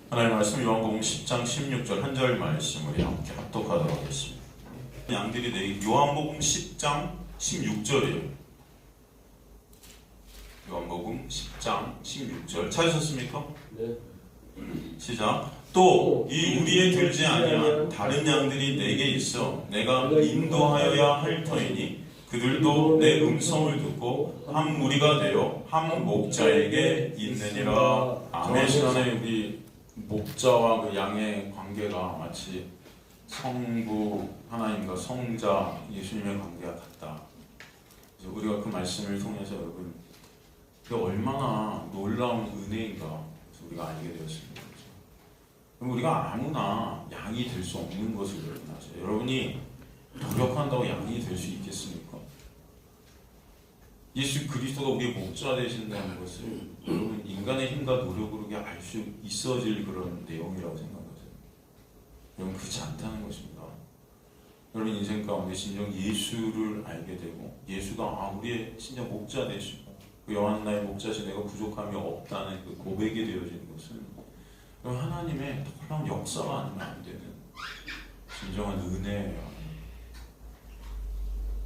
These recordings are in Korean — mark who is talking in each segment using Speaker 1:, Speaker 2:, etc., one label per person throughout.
Speaker 1: 하나님의 말씀 요한복음 10장 16절 한 절 말씀 우리 함께 합독하도록 하겠습니다. 양들이 내 요한복음 10장 16절이에요. 요한복음 10장 16절 찾으셨습니까?
Speaker 2: 네.
Speaker 1: 시작. 또 이 우리의 들지 아니한 다른 양들이 내게 있어 내가 인도하여야 할 터이니 그들도 내 음성을 듣고 한 무리가 되어 한 목자에게 있느니라. 아멘. 시간에 우리 목자와 그 양의 관계가 마치 성부 하나님과 성자 예수님의 관계가 같다. 그래서 우리가 그 말씀을 통해서 여러분 그 얼마나 놀라운 은혜인가 그래서 우리가 알게 되었습니다. 그럼 우리가 아무나 양이 될 수 없는 것을 아세요? 여러분이 노력한다고 양이 될 수 있겠습니까? 예수 그리스도가 우리의 목자 되신다는 것을 여러분 인간의 힘과 노력으로 알 수 있어질 그런 내용이라고 생각하세요? 여러분 그렇지 않다는 것입니다. 여러분 인생 가운데 진정 예수를 알게 되고 예수가 우리의 진짜 목자 되시고 그 요한나의 목자시 내가 부족함이 없다는 그 고백이 되어지는 것은 하나님의 놀라운 역사가 아니면 안 되는 진정한 은혜예요.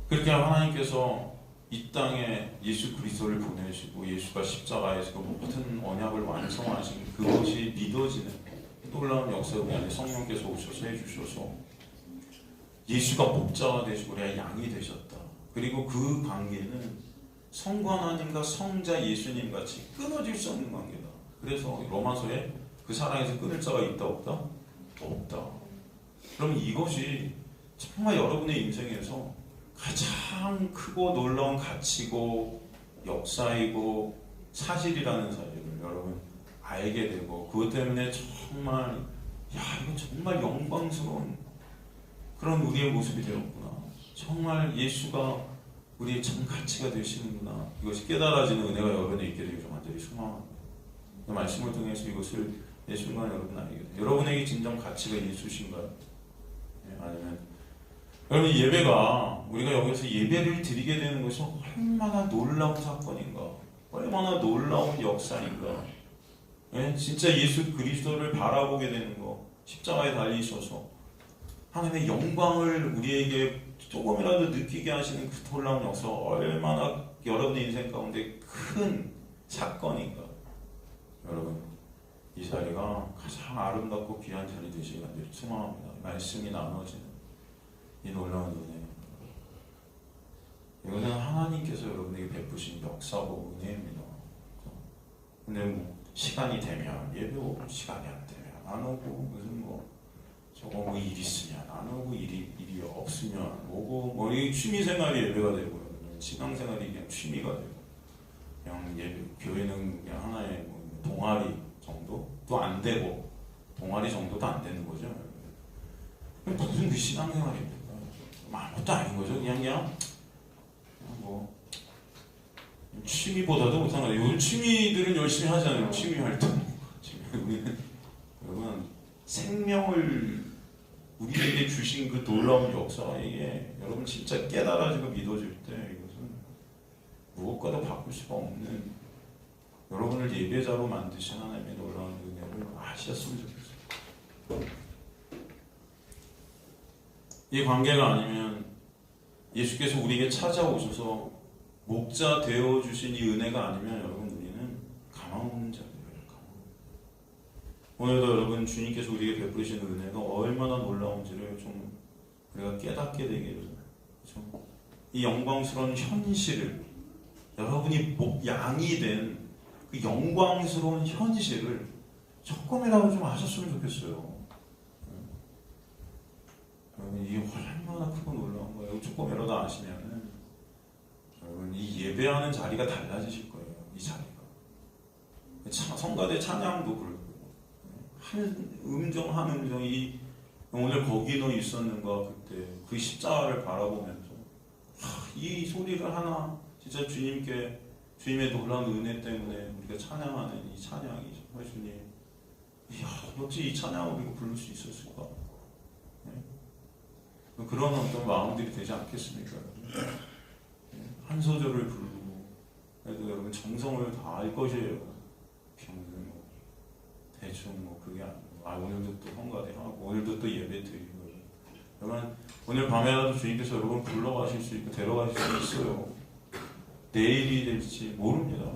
Speaker 1: 그렇게 하나님께서 이 땅에 예수 그리스도를 보내시고 예수가 십자가에서 그 모든 언약을 완성하신 그것이 믿어지는 놀라운 역사 우리 안에 성령께서 오셔서 해주셔서 예수가 목자가 되시고 우리가 양이 되셨다. 그리고 그 관계는 성부 하나님과 성자 예수님 같이 끊어질 수 없는 관계다. 그래서 로마서에 그 사랑에서 끊을 자가 있다 없다? 없다. 그럼 이것이 정말 여러분의 인생에서 가장 크고 놀라운 가치고 역사이고 사실이라는 사실을 여러분 알게 되고 그것 때문에 정말 이건 정말 영광스러운 그런 우리의 모습이 되었구나. 정말 예수가 우리의 참 가치가 되시는구나. 이것이 깨달아지는 은혜가 여러분에 있게 되길 좀 완전히 소망합니다. 말씀을 통해서 이것을 예수님과 여러분 알게 돼요. 여러분에게 진정 가치가 예수신가요? 아니면 여러분 예배가 우리가 여기서 예배를 드리게 되는 것이 얼마나 놀라운 사건인가, 얼마나 놀라운 역사인가. 진짜 예수 그리스도를 바라보게 되는 거, 십자가에 달리셔서 하나님의 영광을 우리에게 조금이라도 느끼게 하시는 그 놀라운 역사 얼마나 여러분의 인생 가운데 큰 사건인가. 여러분 이 자리가 가장 아름답고 귀한 자리 되시길 간절히 소망합니다. 말씀이 나눠지는 이 놀라운 은혜. 이것은 하나님께서 여러분에게 베푸신 역사고 은혜입니다. 근데 시간이 되면 예배 오고 시간이 안 되면 안 오고 무슨 저거 일 있으면 안 오고 일이 없으면 오고 이 취미생활이 예배가 되고요. 신앙생활이 그냥 취미가 되고 그냥 예배 교회는 그냥 하나의 동아리 정도도 안 되고 동아리 정도도 안 되는 거죠. 무슨 그 신앙생활입니까? 아무것도 아닌 거죠. 그냥 취미보다도 못한 거예요. 요즘 취미들은 열심히 하잖아요. 취미 활동. 우리는 여러분 생명을 우리에게 주신 그 놀라운 역사가 이게 여러분 진짜 깨달아지고 믿어질 때 이것은 무엇과도 바꿀 수가 없는 여러분을 예배자로 만드신 하나님의 놀라운 은혜를 아셨으면 좋겠어요. 이 관계가 아니면 예수께서 우리에게 찾아오셔서 목자 되어주신 이 은혜가 아니면 여러분 우리는 가망없는 자들이에요. 오늘도 여러분 주님께서 우리에게 베푸신 은혜가 얼마나 놀라운지를 좀 우리가 깨닫게 되기를 이 영광스러운 현실을 여러분이 양이 된 그 영광스러운 현실을 조금이라도 좀 아셨으면 좋겠어요. 여러분 이게 얼마나 크고 놀라운 거예요. 조금이라도 아시면은 여러분 이 예배하는 자리가 달라지실 거예요. 이 자리가 성가대 찬양도 그렇고 한 음정이 오늘 거기도 있었는가 그때 그 십자가를 바라보면서 이 소리를 하나 진짜 주님의 놀라운 은혜 때문에 우리가 찬양하는 이 찬양이 정말 주님 어찌 이 찬양을 우리가 부를 수 있었을까? 그런 어떤 마음들이 되지 않겠습니까? 한 소절을 부르고 그래도 여러분 정성을 다할 것이에요. 평생 대충 뭐 그게 아니고 오늘도 또 헌가대하고 오늘도 또 예배 드리고 여러분 오늘 밤에라도 주님께서 여러분 불러가실 수 있고 데려가실 수 있어요. 내일이 될지 모릅니다.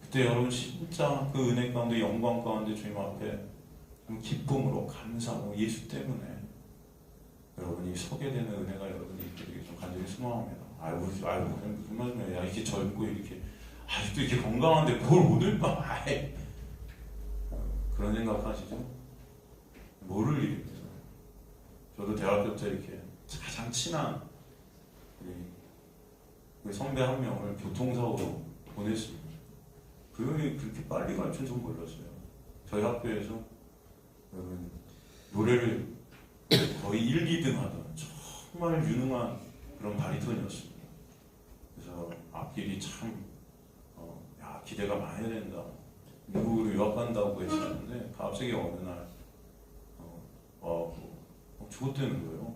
Speaker 1: 그때 여러분 진짜 그 은혜 가운데 영광 가운데 주님 앞에 기쁨으로 감사하고 예수 때문에 여러분이 서게 되는 은혜가 여러분이 있게 되길 좀 간절히 소망합니다. 아이고 무슨 말이야. 야 이렇게 젊고 이렇게 아직도 이렇게 건강한데 뭘 오늘 밤 그런 생각하시죠? 모를 일입니다. 저도 대학교 때 이렇게 가장 친한 우리 선배 한 명을 교통사고로 보냈습니다. 그 형이 그렇게 빨리 갈 줄 전 몰랐어요. 저희 학교에서 노래를 거의 1, 2등 하던 정말 유능한 그런 바리톤이었습니다. 그래서 앞길이 참 기대가 많이 된다. 미국으로 유학 간다고 했었는데 갑자기 어느 날 죽었다는 거예요.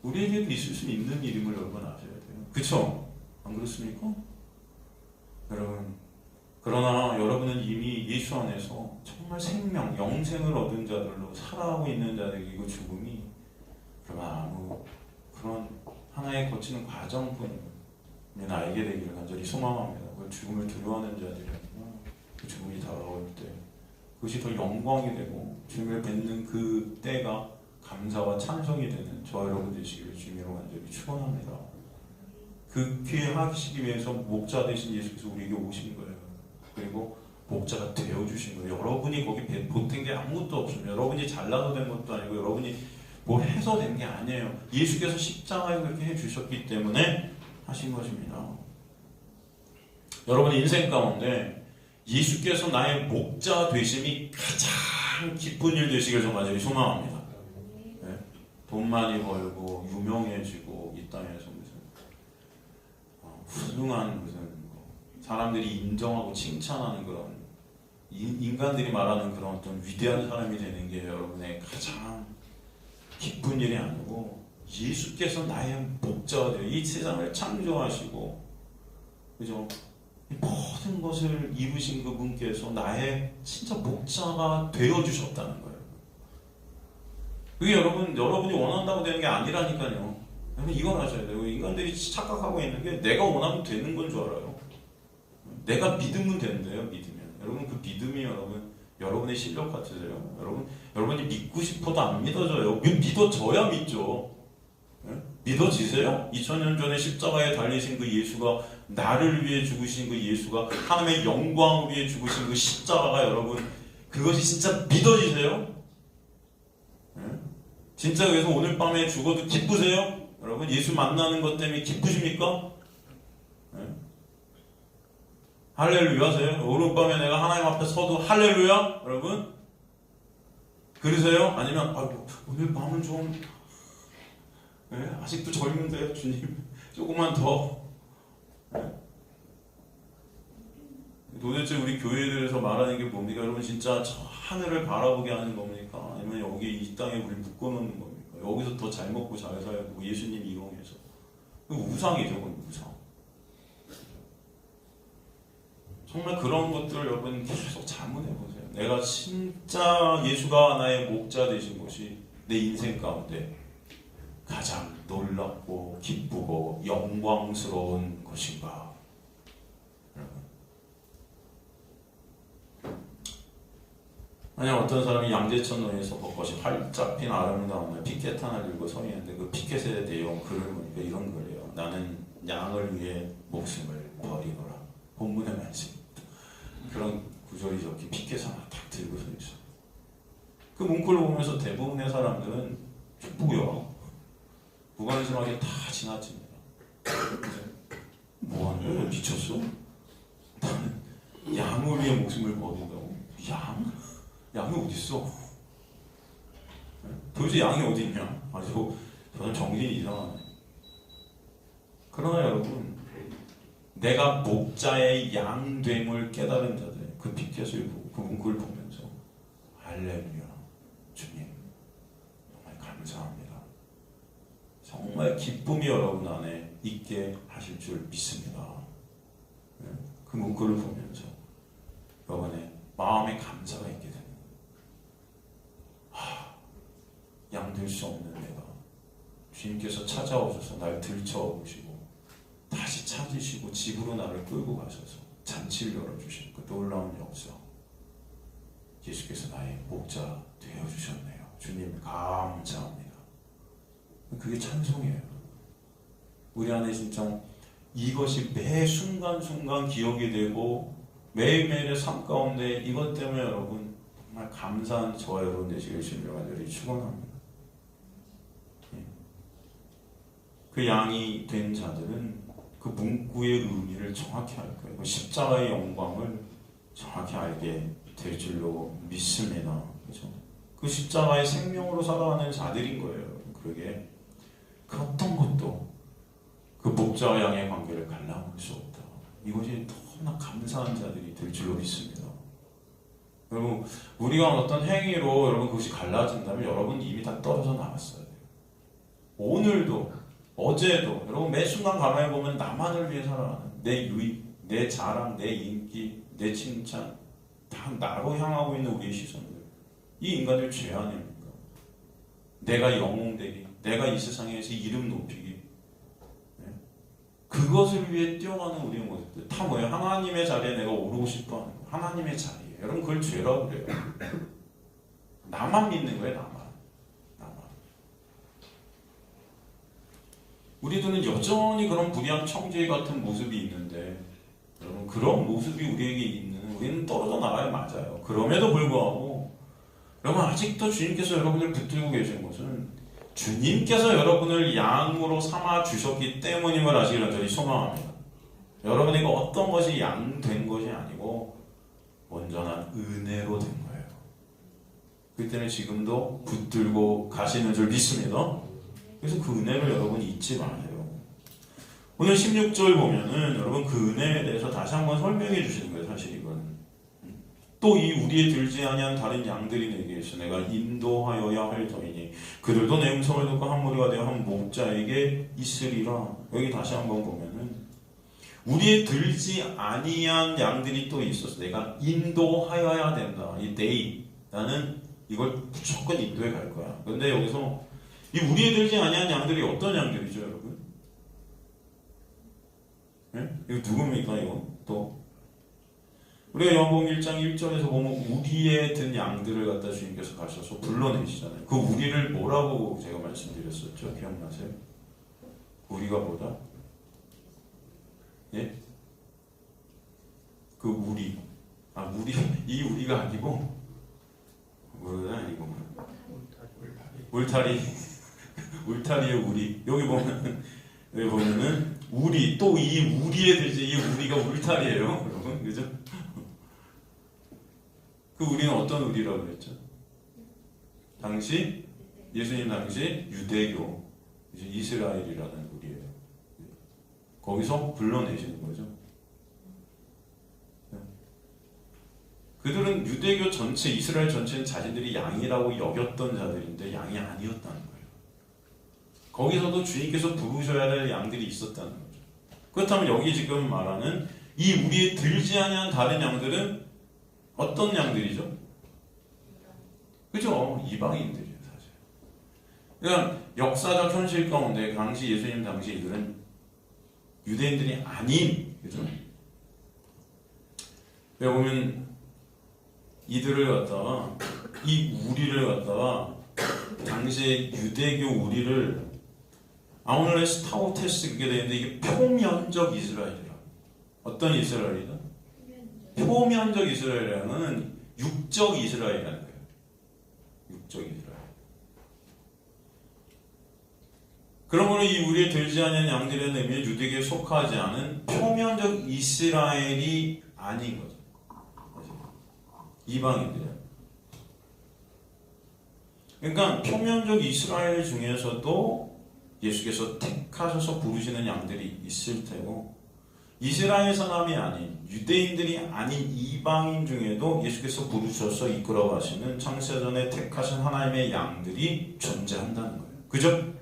Speaker 1: 우리에게도 있을 수 있는 이름을 여러분 아셔야 돼요. 그쵸? 안 그렇습니까? 여러분 그러나 여러분은 이미 예수 안에서 정말 생명, 영생을 얻은 자들로 살아가고 있는 자들이고 죽음이 아무 그런 하나의 거치는 과정뿐임을 알게 되기를 간절히 소망합니다. 그 죽음을 두려워하는 자들이구나. 그 죽음이 다가올 때 그것이 더 영광이 되고 주님을 뵙는 그 때가 감사와 찬송이 되는 저와 여러분 되시기를 주님으로 간절히 축원합니다. 그렇게 하시기 위해서 목자 되신 예수께서 우리에게 오신 거예요. 그리고 목자가 되어주신 거예요. 여러분이 거기 보탠 게 아무것도 없습니다. 여러분이 잘나서 된 것도 아니고 여러분이 뭘 해서 된 게 아니에요. 예수께서 십자가에 그렇게 해주셨기 때문에 하신 것입니다. 여러분 인생 가운데 예수께서 나의 목자 되심이 가장 기쁜 일 되시길 좀 간절히 소망합니다. 네? 돈 많이 벌고 유명해지고 이 땅에서 무슨 훌륭한 무슨 사람들이 인정하고 칭찬하는 그런 인간들이 말하는 그런 어떤 위대한 사람이 되는 게 여러분의 가장 기쁜 일이 아니고 예수께서 나의 목자가 되어 이 세상을 창조하시고 그죠? 모든 것을 이루신 그분께서 나의 진짜 목자가 되어주셨다는 거예요. 그게 여러분이 원한다고 되는 게 아니라니까요. 여러분 이건 아셔야 돼요. 인간들이 착각하고 있는 게 내가 원하면 되는 건 줄 알아요. 내가 믿으면 된대요. 믿으면. 여러분 그 믿음이 여러분의 실력 같으세요? 여러분이 믿고 싶어도 안 믿어져요. 믿어져야 믿죠. 네? 믿어지세요? 2000년 전에 십자가에 달리신 그 예수가 나를 위해 죽으신 그 예수가 하나님의 영광을 위해 죽으신 그 십자가가 여러분 그것이 진짜 믿어지세요? 네? 진짜 그래서 오늘 밤에 죽어도 기쁘세요? 여러분 예수 만나는 것 때문에 기쁘십니까? 네? 할렐루야 하세요? 오늘 밤에 내가 하나님 앞에 서도 할렐루야? 여러분? 그러세요? 아니면 오늘 밤은 좀 네? 아직도 젊은데요 주님 조금만 더 네? 도대체 우리 교회들에서 말하는 게 뭡니까? 여러분 진짜 저 하늘을 바라보게 하는 겁니까? 아니면 여기 이 땅에 우리 묶어놓는 겁니까? 여기서 더 잘 먹고 잘 살고 예수님 이용해서 우상이죠. 그건 우상. 정말 그런 것들을 여러분 계속 자문해보세요. 내가 진짜 예수가 나의 목자 되신 것이 내 인생 가운데 가장 놀랍고 기쁘고 영광스러운 것인가? 여러분. 만약 어떤 사람이 양재천로에서 벚꽃이 활짝 핀 아름다운 날 피켓 하나 들고 서 있는데 그 피켓의 내용 글을 보니까 이런 거예요. 나는 양을 위해 목숨을 버리노라. 본문의 말씀. 그런 구절이 적힌 피켓 하나 딱 들고 서 있어. 그 문구를 보면서 대부분의 사람들은 뭐야? 무관심하게 다 지나칩니다. 뭐하는 거야? 미쳤어? 나는 양을 위해 목숨을 버린다고? 양? 양이 어딨어? 도대체 양이 어디 있냐? 저는 정신이 이상하네. 그러나 여러분 내가 목자의 양됨을 깨달은 자들 그 피켓을 보고 그 문구를 보면서 할렐루야 주님 정말 감사합니다. 정말 기쁨이 여러분 안에 있게 하실 줄 믿습니다. 그 문구를 보면서 여러분의 마음에 감사가 있게 되는 거예요. 양 될 수 없는 내가 주님께서 찾아오셔서 날 들쳐오시고 다시 찾으시고 집으로 나를 끌고 가셔서 잔치를 열어주시는 그 놀라운 역사. 예수께서 나의 목자 되어주셨네요. 주님 감사합니다. 그게 찬송이에요. 우리 안에 진짜 이것이 매 순간순간 기억이 되고 매일매일의 삶 가운데 이것 때문에 여러분 정말 감사한 저와 여러분 되시길 주님을 간절히 축원합니다. 그 양이 된 자들은 그 문구의 의미를 정확히 알 거예요. 그 십자가의 영광을 정확히 알게 될 줄로 믿습니다. 그렇죠? 그 십자가의 생명으로 살아가는 자들인 거예요. 그러게 그 어떤 것도 그 목자와 양의 관계를 갈라놓을 수 없다. 이것이 너무나 감사한 자들이 될 줄로 믿습니다. 여러분, 우리가 어떤 행위로 여러분 그것이 갈라진다면 여러분 이미 다 떨어져 나갔어야 돼요. 오늘도 어제도 여러분 매 순간 가만히 보면 나만을 위해 살아가는 내 유익, 내 자랑, 내 인기, 내 칭찬 다 나로 향하고 있는 우리의 시선들. 이 인간들 죄 아닙니까? 내가 영웅되기, 내가 이 세상에서 이름 높이기, 그것을 위해 뛰어가는 우리의 모습들 다 뭐예요? 하나님의 자리에 내가 오르고 싶어하는 거예요. 하나님의 자리에. 여러분 그걸 죄라고 그래요. 나만 믿는 거예요. 나만. 우리들은 여전히 그런 불의한 청지기 같은 모습이 있는데 여러분 그런 모습이 우리에게 있는 우리는 떨어져 나가야 맞아요. 그럼에도 불구하고 여러분 아직도 주님께서 여러분을 붙들고 계신 것은 주님께서 여러분을 양으로 삼아 주셨기 때문임을 아시길 간절히 소망합니다. 여러분에게 어떤 것이 양된 것이 아니고 온전한 은혜로 된 거예요. 그때는 지금도 붙들고 가시는 줄 믿습니다. 그래서 그 은혜를 여러분 잊지 마세요. 오늘 16절 보면은 여러분 그 은혜에 대해서 다시 한번 설명해 주시는 거예요. 사실 이건 또 이 우리의 들지 아니한 다른 양들이 내게 있어 내가 인도하여야 할 터이니 그들도 내 음성을 듣고 한 무리가 되어 한 목자에게 있으리라. 여기 다시 한번 보면은 우리의 들지 아니한 양들이 또 있어서 내가 인도하여야 된다. 이 they 나는 이걸 무조건 인도에 갈 거야. 그런데 여기서 이 우리의 들지 아니한 양들이 어떤 양들이죠, 여러분? 네? 이거 누굽니까, 이거? 또 우리가 요한복음 1장 1절에서 보면 우리의 든 양들을 갖다 주님께서 가셔서 불러내시잖아요. 그 우리를 뭐라고 제가 말씀드렸었죠? 기억나세요? 우리가 뭐다? 예? 그 우리 이 우리가 아니고 뭐가 아니고 울타리의 우리. 여기 보면은 우리 또 이 우리에 들지 이 우리가 울타리예요, 여러분, 그죠? 그 우리는 어떤 우리라고 그랬죠? 당시 예수님 당시 유대교 이스라엘이라는 우리예요. 거기서 불러내시는 거죠. 그들은 유대교 전체, 이스라엘 전체는 자신들이 양이라고 여겼던 자들인데 양이 아니었다는 거예요. 거기서도 주님께서 부르셔야 될 양들이 있었다는 거죠. 그렇다면 여기 지금 말하는 이 우리의 들지 아니한 다른 양들은 어떤 양들이죠? 그죠? 이방인들이에요, 사실. 그러니까 역사적 현실 가운데 당시 예수님 당시 이들은 유대인들이 아닌, 그죠? 여기 보면 이들을 갖다가 이 우리를 갖다가 당시의 유대교 우리를 아우넬레 스타우테스 그게 되는데 이게 표면적 이스라엘이라. 어떤 이스라엘이다? 표면적 이스라엘이라는 것은 육적 이스라엘이라는 거예요. 육적 이스라엘. 그러므로 이 우리의 들지 않은 양들의 의미는 유대교에 속하지 않은 표면적 이스라엘이 아닌 거죠. 이방인들이야. 그러니까 표면적 이스라엘 중에서도 예수께서 택하셔서 부르시는 양들이 있을 테고 이스라엘 사람이 아닌 유대인들이 아닌 이방인 중에도 예수께서 부르셔서 이끌어 가시는 창세전에 택하신 하나님의 양들이 존재한다는 거예요. 그죠?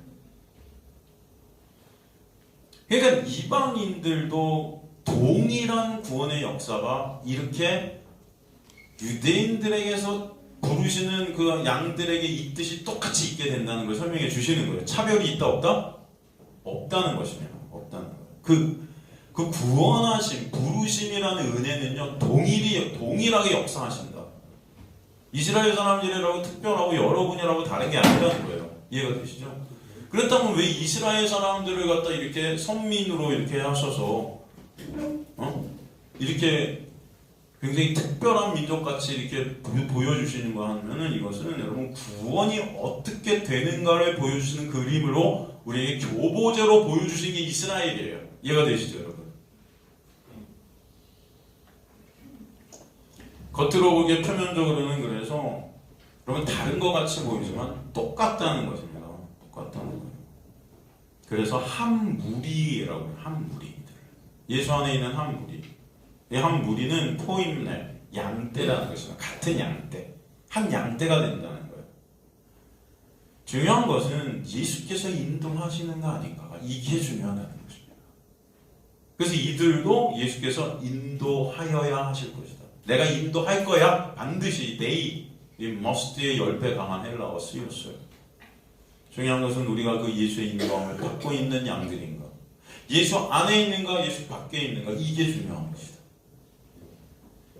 Speaker 1: 그러니까 이방인들도 동일한 구원의 역사가 이렇게 유대인들에게서 부르시는 그 양들에게 이 뜻이 똑같이 있게 된다는 걸 설명해 주시는 거예요. 차별이 있다 없다? 없다는 것입니다. 없다는 거예요. 그 구원하심, 부르심이라는 은혜는요, 동일하게 역사하신다. 이스라엘 사람들이라고 특별하고 여러분이라고 다른 게 아니라는 거예요. 이해가 되시죠? 그렇다면 왜 이스라엘 사람들을 갖다 이렇게 선민으로 이렇게 하셔서 이렇게 굉장히 특별한 민족같이 이렇게 보여주시는가 하면은 이것은 여러분 구원이 어떻게 되는가를 보여주시는 그림으로 우리에게 교보제로 보여주신 게 이스라엘이에요. 이해가 되시죠, 여러분? 겉으로 보기에 표면적으로는 그래서 여러분 다른 것 같이 보이지만 똑같다는 것입니다. 똑같다는 거예요. 그래서 한 무리라고 해요. 한 무리들. 예수 안에 있는 한 무리. 이 한 무리는 포임네, 양떼라는 것입니다. 같은 양떼. 한 양떼가 된다는 거예요. 중요한 것은 예수께서 인도하시는가 아닌가가 이게 중요하다는 것입니다. 그래서 이들도 예수께서 인도하여야 하실 것이다. 내가 인도할 거야. 반드시 they, 이 must의 10배 강한 헬라어가 쓰였어요. 중요한 것은 우리가 그 예수의 인도함을 받고 있는 양들인가, 예수 안에 있는가, 예수 밖에 있는가, 이게 중요한 것이다.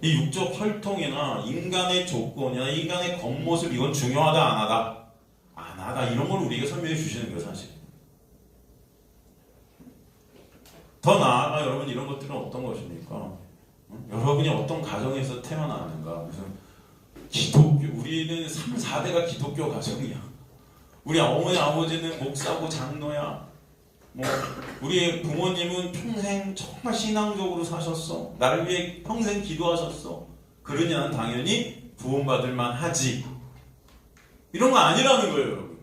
Speaker 1: 이 육적 혈통이나 인간의 조건이나 인간의 겉모습, 이건 중요하다 안 하다? 안 하다. 이런 걸 우리에게 설명해 주시는 거예요, 사실. 더 나아가 여러분 이런 것들은 어떤 것입니까? 여러분이 어떤 가정에서 태어났는가? 무슨 기독교, 우리는 3, 4대가 기독교 가정이야. 우리 어머니 아버지는 목사고 장로야. 우리 부모님은 평생 정말 신앙적으로 사셨어. 나를 위해 평생 기도하셨어. 그러냐는 당연히 구원받을 만하지. 이런 거 아니라는 거예요, 여러분.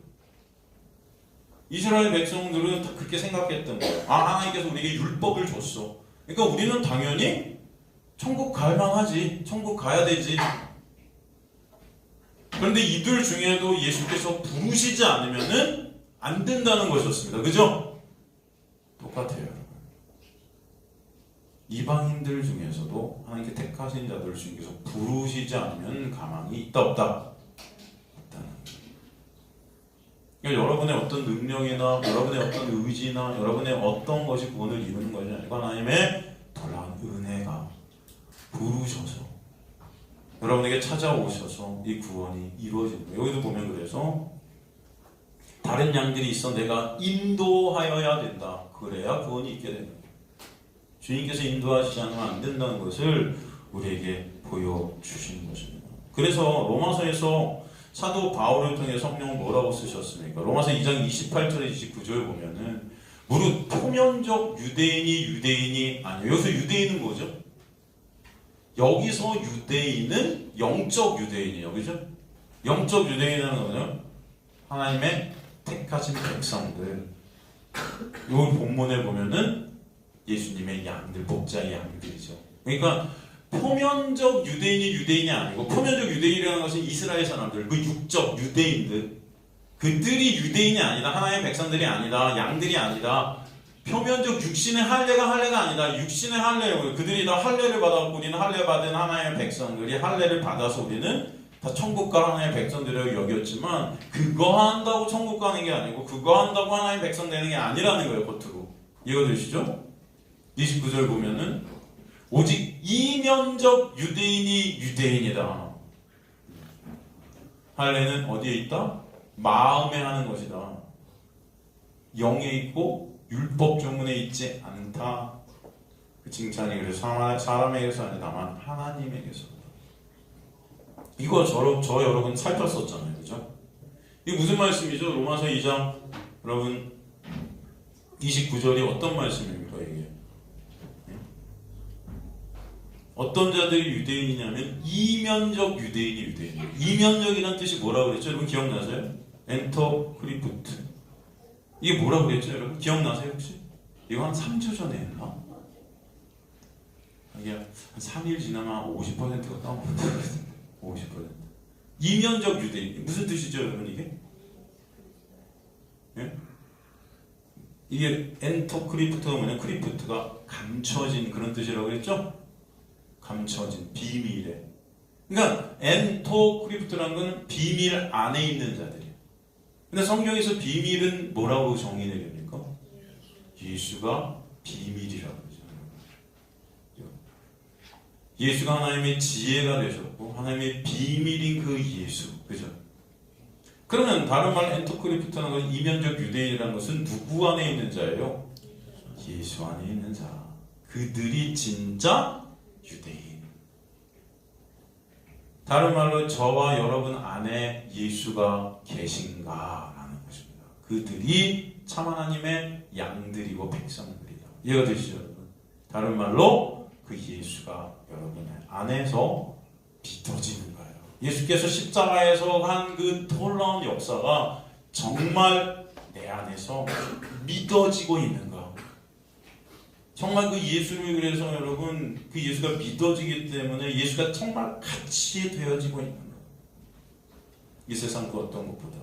Speaker 1: 이스라엘 백성들은 다 그렇게 생각했던 거예요. 하나님께서 우리에게 율법을 줬어. 그러니까 우리는 당연히 천국 갈 만하지. 천국 가야 되지. 그런데 이들 중에도 예수께서 부르시지 않으면은 안 된다는 것이었습니다. 그죠? 똑같아요, 여러분. 이방인들 중에서도 하나님께 택하신 자들 중에서 부르시지 않으면 가망이 있다 없다? 있다는 거예요. 그러니까 여러분의 어떤 능력이나 여러분의 어떤 의지나 여러분의 어떤 것이 구원을 이루는 것이 아니고 하나님의 놀라운 은혜가 부르셔서 여러분에게 찾아오셔서 이 구원이 이루어지는 거예요. 여기도 보면 그래서 다른 양들이 있어 내가 인도하여야 된다. 그래야 구원이 있게 되는 거예요. 주님께서 인도하시지 않으면 안 된다는 것을 우리에게 보여주시는 것입니다. 그래서 로마서에서 사도 바울을 통해 성령은 뭐라고 쓰셨습니까? 로마서 2장 28절에 29절 보면은 무릇 표면적 유대인이 아니에요. 여기서 유대인은 뭐죠? 여기서 유대인은 영적 유대인이에요. 그죠? 영적 유대인이라는 거는 하나님의 택하신 백성들. 이 본문에 보면은 예수님의 양들, 목자의 양들이죠. 그러니까 표면적 유대인이 아니고, 표면적 유대인이라는 것은 이스라엘 사람들, 그 육적 유대인들, 그들이 유대인이 아니다, 하나님의 백성들이 아니다, 양들이 아니다, 표면적 육신의 할례가 아니다, 육신의 할례예요. 그들이 다 할례를 받았고 우리는 할례 받은 하나님의 백성들이 할례를 받아서 우리는 다 천국 갈 하나님의 백성들이라고 여겼지만, 그거 한다고 천국 가는 게 아니고 그거 한다고 하나님의 백성 되는 게 아니라는 거예요. 겉으로 이해가 되시죠? 29절 보면은 오직 이면적 유대인이 유대인이다. 할례는 어디에 있다? 마음에 하는 것이다. 영에 있고 율법 조문에 있지 않다. 그 칭찬이 그래서 사람에게서 아니라 다만 하나님에게서. 이거 저 여러분 살폈었잖아요. 그죠? 이게 무슨 말씀이죠? 로마서 2장 여러분 29절이 어떤 말씀입니까? 이게 어떤 자들이 유대인이냐면 이면적 유대인이 유대인이에요. 이면적이라는 뜻이 뭐라고 그랬죠? 여러분 기억나세요? 엔터 크리프트. 이게 뭐라고 그랬죠? 여러분 기억나세요 혹시? 이거 한 3주 전에 했나? 이게 한 3일 지나면 50%가 까먹었어요. 50%. 이면적 유대인. 무슨 뜻이죠, 여러분 이게? 예? 이게 엔터 크리프트가 뭐냐? 크리프트가 감춰진 그런 뜻이라고 했죠? 감춰진 비밀에. 그러니까 엔토크리프트라는 건 비밀 안에 있는 자들이에요. 근데 성경에서 비밀은 뭐라고 정의 내립니까? 예수가 비밀이라고 그러죠. 예수가 하나님의 지혜가 되셨고 하나님의 비밀인 그 예수, 그죠? 그러면 다른 말로 엔토크리프트라는 건 이면적 유대인이라는 것은 누구 안에 있는 자예요? 예수 안에 있는 자. 그들이 진짜 유대인. 다른 말로 저와 여러분 안에 예수가 계신가라는 것입니다. 그들이 참 하나님의 양들이고 백성들이다. 이해가 되시죠, 여러분? 다른 말로 그 예수가 여러분 안에서 믿어지는 거예요. 예수께서 십자가에서 한 그 놀라운 역사가 정말 내 안에서 믿어지고 있는가? 정말 그 예수를 그래서 여러분 그 예수가 믿어지기 때문에 예수가 정말 같이 되어지고 있는 거예요. 이 세상 그 어떤 것보다.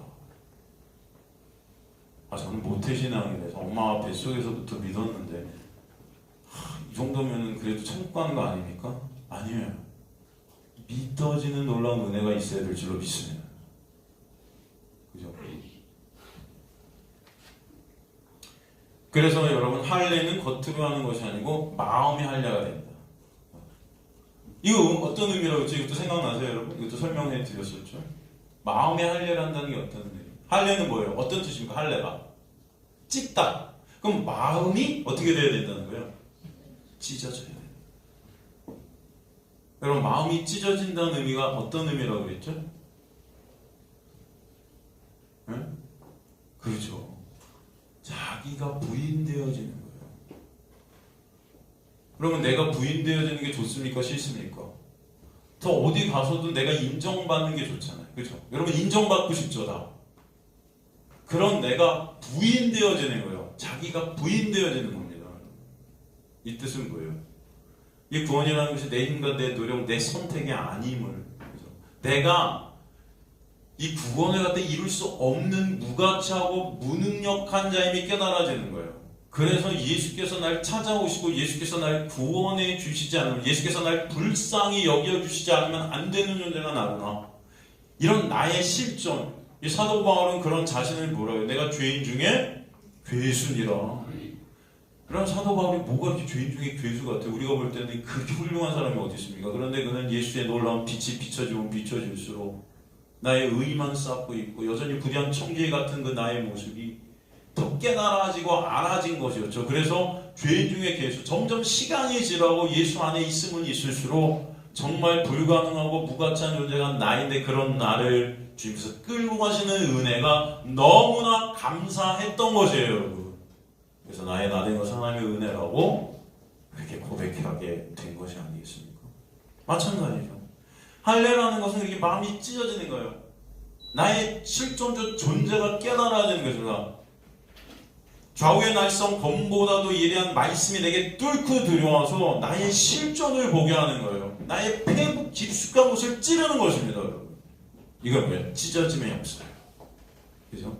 Speaker 1: 저는 모태신앙이라서 엄마 뱃속에서부터 믿었는데 이 정도면 그래도 천국 가는 거 아닙니까? 아니에요. 믿어지는 놀라운 은혜가 있어야 될 줄로 믿습니다. 그죠? 그래서 여러분 할례는 겉으로 하는 것이 아니고 마음이 할례가 된다. 이거 어떤 의미라고 했죠? 이것도 생각나세요, 여러분? 이것도 설명해 드렸었죠. 마음의 할례란다는 게 어떤 의미예요? 할례는 뭐예요? 어떤 뜻입니까? 할례가 찢다. 그럼 마음이 어떻게 돼야 된다는 거예요? 찢어져야 돼요. 여러분 마음이 찢어진다는 의미가 어떤 의미라고 그랬죠? 네? 그렇죠. 자기가 부인되어지는 거예요. 그러면 내가 부인되어지는 게 좋습니까? 싫습니까? 더 어디 가서도 내가 인정받는 게 좋잖아요. 그렇죠? 여러분 인정받고 싶죠, 다. 그런 내가 부인되어지는 거예요. 자기가 부인되어지는 겁니다. 이 뜻은 뭐예요? 이 구원이라는 것이 내 힘과 내 노력, 내 선택이 아님을, 그렇죠? 내가 이 구원을 갖다 이룰 수 없는 무가치하고 무능력한 자임이 깨달아지는 거예요. 그래서 예수께서 날 찾아오시고 예수께서 날 구원해 주시지 않으면, 예수께서 날 불쌍히 여겨주시지 않으면 안 되는 존재가 나구나. 이런 나의 실존, 이 사도 바울은 그런 자신을 뭐라 해요? 내가 죄인 중에 괴수니라. 그럼 사도 바울이 뭐가 이렇게 죄인 중에 괴수 같아요? 우리가 볼 때는 그렇게 훌륭한 사람이 어디 있습니까? 그런데 그는 예수의 놀라운 빛이 비춰지면 비춰질수록 나의 의만 쌓고 있고 여전히 부대한 청지 같은 그 나의 모습이 더 깨달아지고 알아진 것이었죠. 그래서 죄인 중에 괴수, 점점 시간이 지나고 예수 안에 있으면 있을수록 정말 불가능하고 무가치한 존재가 나인데 그런 나를 주님께서 끌고 가시는 은혜가 너무나 감사했던 것이에요, 여러분. 그래서 나의 나된 것은 하나님의 은혜라고 그렇게 고백하게 된 것이 아니겠습니까? 마찬가지죠. 할례라는 것은 이렇게 마음이 찢어지는 거예요. 나의 실존적 존재가 깨달아지는 거죠. 좌우의 날성 검보다도 예리한 말씀이 내게 뚫고 들어와서 나의 실존을 보게 하는 거예요. 나의 폐부 깊숙한 곳을 찌르는 것입니다, 여러분. 이건 뭐예요? 찢어짐의 역사예요. 그죠?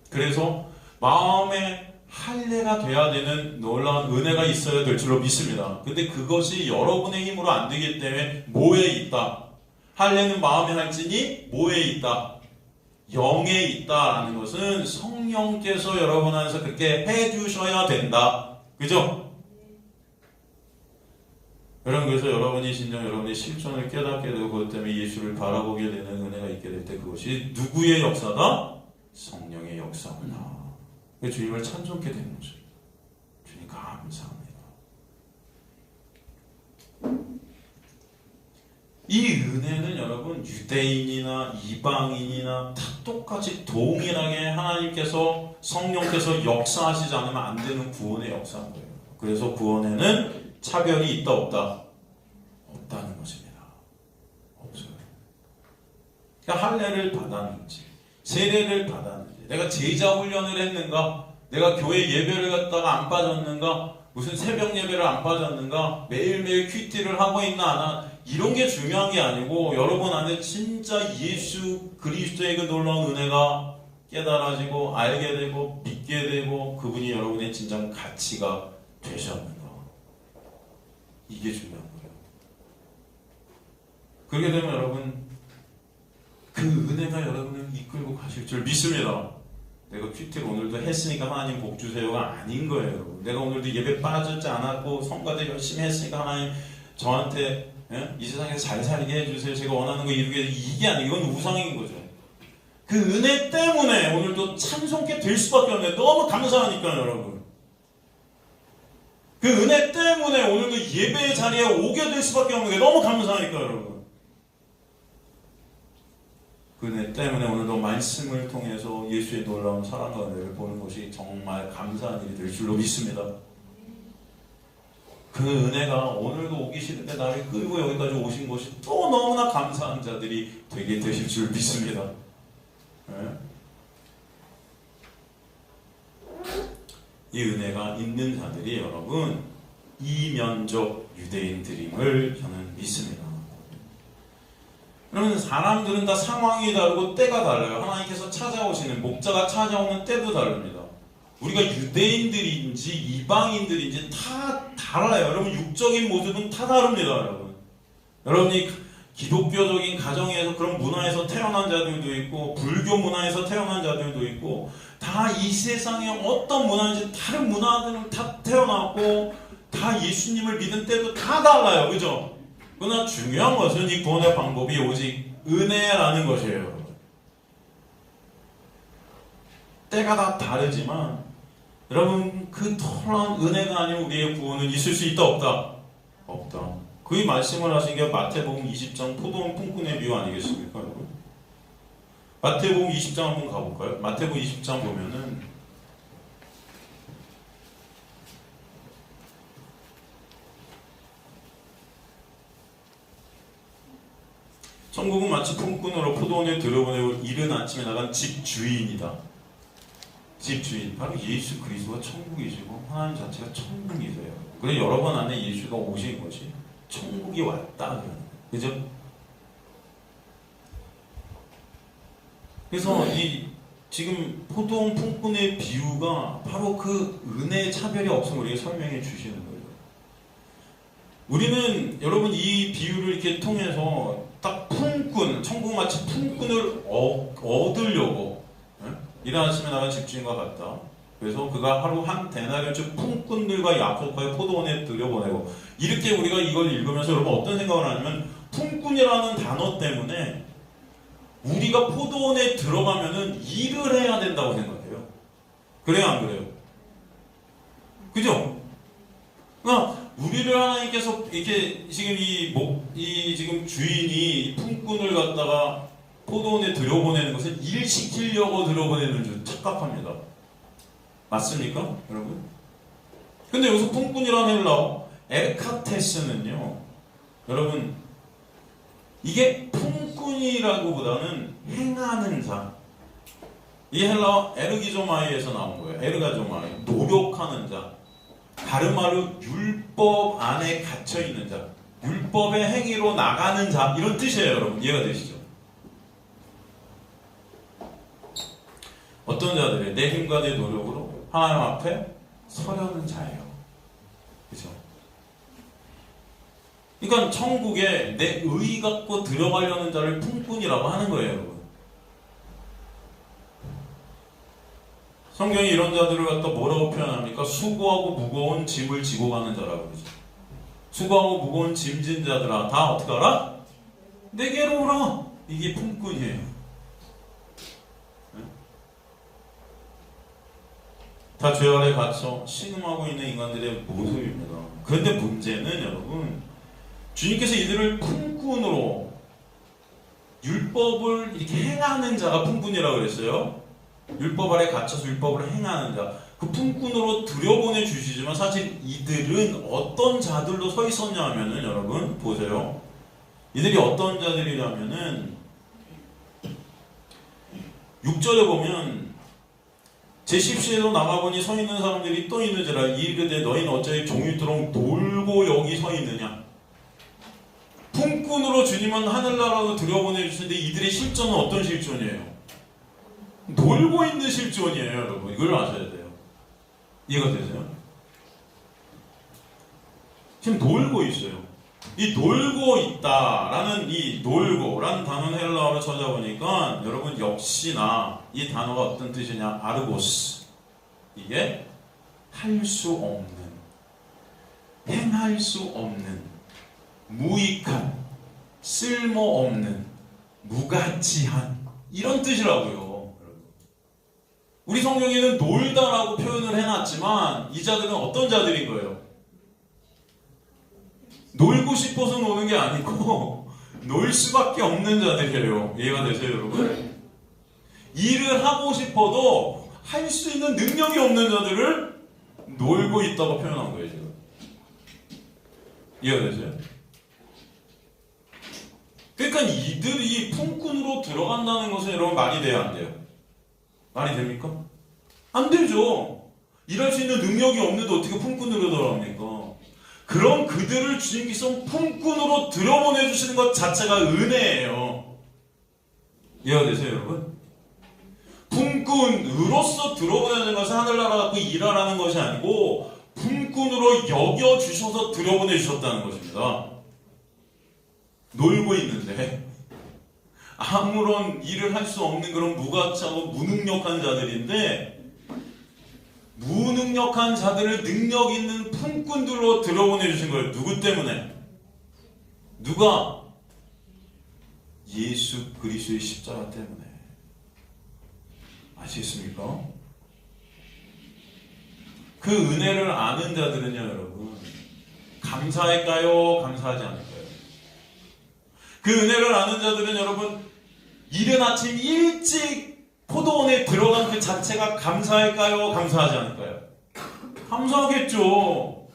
Speaker 1: 그래서 마음의 할례가 돼야 되는 놀라운 은혜가 있어야 될 줄로 믿습니다. 근데 그것이 여러분의 힘으로 안 되기 때문에 뭐에 있다? 할례는 마음에 할지니 뭐에 있다? 영에 있다라는 것은 성령께서 여러분 안에서 그렇게 해주셔야 된다. 그죠? 여러분, 그래서 여러분이 진정 여러분의 실존을 깨닫게 되고 그것 때문에 예수를 바라보게 되는 은혜가 있게 될 때 그것이 누구의 역사다? 성령의 역사구나. 주님을 찬송케 되는 것입니다. 주님 감사합니다. 이 은혜는 여러분 유대인이나 이방인이나 다 똑같이 동일하게 하나님께서 성령께서 역사하시지 않으면 안 되는 구원의 역사인 거예요. 그래서 구원에는 차별이 있다 없다? 없다는 것입니다. 없어요. 그러니까 할례를 받았는지 세례를 받았는지 내가 제자 훈련을 했는가? 내가 교회 예배를 갔다가 안 빠졌는가? 무슨 새벽 예배를 안 빠졌는가? 매일매일 큐티를 하고 있나 안 하나? 이런 게 중요한 게 아니고 여러분 안에 진짜 예수 그리스도의 그 놀라운 은혜가 깨달아지고 알게 되고 믿게 되고 그분이 여러분의 진정 가치가 되셨는가? 이게 중요한 거예요. 그렇게 되면 여러분 그 은혜가 여러분을 이끌고 가실 줄 믿습니다. 내가 큐티를 오늘도 했으니까 하나님 복 주세요가 아닌 거예요. 여러분. 내가 오늘도 예배 빠졌지 않았고 성가대 열심히 했으니까 하나님 저한테 이 세상에서 잘 살게 해주세요. 제가 원하는 거 이루게 해주세요. 이게 아니고 이건 우상인 거죠. 그 은혜 때문에 오늘도 찬송케 될 수밖에 없는데 너무 감사하니까요. 여러분. 그 은혜 때문에 오늘도 예배의 자리에 오게 될 수밖에 없는 게 너무 감사하니까요. 여러분. 그 은혜 때문에 오늘도 말씀을 통해서 예수의 놀라운 사랑과 은혜를 보는 것이 정말 감사한 일이 될 줄로 믿습니다. 그 은혜가 오늘도 오기 싫은데 나를 끌고 여기까지 오신 것이 또 너무나 감사한 자들이 되게 되실 줄 믿습니다. 네? 이 은혜가 있는 자들이 여러분 이면적 유대인들임을 저는 믿습니다. 그러면 사람들은 다 상황이 다르고 때가 달라요. 하나님께서 찾아오시는 목자가 찾아오는 때도 다릅니다. 우리가 유대인들인지 이방인들인지 다 달라요. 여러분 육적인 모습은 다 다릅니다. 여러분. 여러분이 기독교적인 가정에서 그런 문화에서 태어난 자들도 있고 불교 문화에서 태어난 자들도 있고 다 이 세상에 어떤 문화인지 다른 문화들은 다 태어났고 다 예수님을 믿은 때도 다 달라요. 그죠? 그러나 중요한 것은 이 구원의 방법이 오직 은혜라는 것이에요. 때가 다 다르지만 여러분 그 놀라운 은혜가 아닌 우리의 구원은 있을 수 있다 없다? 없다. 그 말씀을 하신 게 마태복음 20장 포도원 품꾼의 비유 아니겠습니까? 여러분? 마태복음 20장 한번 가볼까요? 마태복음 20장 보면은 천국은 마치 품꾼으로 포도원에 들여보내고 이른 아침에 나간 집주인이다. 집주인, 바로 예수 그리스도가 천국이시고 하나님 자체가 천국이세요. 그래서 여러 번 안에 예수가 오신 것이 천국이 왔다. 그죠? 그래서 이 지금 포도원 품꾼의 비유가 바로 그 은혜의 차별이 없음을 우리에게 설명해 주시는 거예요. 우리는 여러분 이 비유를 이렇게 통해서 딱 품꾼, 천국 마치 품꾼을 얻으려고 일어나시면 나간 집주인과 같다. 그래서 그가 하루 한 데나리온씩 품꾼들과 약속하여 포도원에 들여보내고 이렇게 우리가 이걸 읽으면서 여러분 어떤 생각을 하냐면 품꾼이라는 단어 때문에 우리가 포도원에 들어가면은 일을 해야 된다고 생각해요. 그래요, 안 그래요? 그죠? 그러니까 우리를 하나님께서 이렇게 지금 이 지금 주인이 품꾼을 갖다가 포도원에 들여보내는 것을 일 시키려고 들여보내는 줄 착각합니다. 맞습니까, 여러분? 근데 여기서 품꾼이라는 헬라어 에카테스는요, 여러분 이게 품꾼이라고보다는 행하는 자. 이 헬라어 에르기조마이에서 나온 거예요. 에르가조마이, 노력하는 자. 다른 말로 율법 안에 갇혀있는 자, 율법의 행위로 나가는 자, 이런 뜻이에요. 여러분 이해가 되시죠? 어떤 자들이 내 힘과 내 노력으로 하나님 앞에 서려는 자예요. 그렇죠? 그러니까 천국에 내 의 갖고 들어가려는 자를 품꾼이라고 하는 거예요. 여러분. 성경이 이런 자들을 갖다 뭐라고 표현합니까? 수고하고 무거운 짐을 지고 가는 자라고 그러죠. 수고하고 무거운 짐진 자들아 다 어떻게 알아? 내게로 오라. 이게 품꾼이에요. 네? 다 죄 아래 갇혀 신음하고 있는 인간들의 모습입니다. 그런데 문제는 여러분 주님께서 이들을 품꾼으로 율법을 이렇게 행하는 자가 품꾼이라고 그랬어요. 율법 아래 갇혀서 율법을 행하는 자, 그 품꾼으로 들여보내 주시지만 사실 이들은 어떤 자들로 서 있었냐 하면은 여러분 보세요. 이들이 어떤 자들이냐면은 6절에 보면 제10시에도 나가보니 서 있는 사람들이 또 있는지라 이르되 너희는 어찌 종일토록 놀고 여기 서 있느냐. 품꾼으로 주님은 하늘나라로 들여보내 주시는데 이들의 실존은 어떤 실존이에요? 놀고 있는 실존이에요. 여러분 이걸 아셔야 돼요. 이해가 되세요? 지금 놀고 있어요. 이 놀고 있다라는 이 놀고라는 단어는 헬라어로 찾아보니까 여러분 역시나 이 단어가 어떤 뜻이냐? 아르고스. 이게 할 수 없는, 행할 수 없는, 무익한, 쓸모없는, 무가치한 이런 뜻이라고요. 우리 성경에는 놀다라고 표현을 해놨지만 이 자들은 어떤 자들인 거예요? 놀고 싶어서 노는 게 아니고 놀 수밖에 없는 자들이에요. 이해가 되세요, 여러분? 일을 하고 싶어도 할 수 있는 능력이 없는 자들을 놀고 있다고 표현한 거예요, 지금. 이해가 되세요? 그러니까 이들이 품꾼으로 들어간다는 것은 여러분 말이 돼야 안 돼요? 말이 됩니까? 안 되죠. 일할 수 있는 능력이 없는데 어떻게 품꾼으로 들어갑니까? 그럼 그들을 주님께서 품꾼으로 들여보내주시는 것 자체가 은혜예요. 이해가 되세요, 여러분? 품꾼으로서 들어보내는 것은 하늘나라 갖고 일하라는 것이 아니고 품꾼으로 여겨주셔서 들여보내주셨다는 것입니다. 놀고 있는데 아무런 일을 할 수 없는 그런 무가치하고 무능력한 자들인데 무능력한 자들을 능력 있는 품꾼들로 들여보내주신 거예요. 누구 때문에? 누가? 예수 그리스도의 십자가 때문에. 아시겠습니까? 그 은혜를 아는 자들은요, 여러분, 감사할까요? 감사하지 않을까요? 그 은혜를 아는 자들은 여러분, 이른 아침 일찍 포도원에 들어간 그 자체가 감사할까요? 감사하지 않을까요? 감사하겠죠.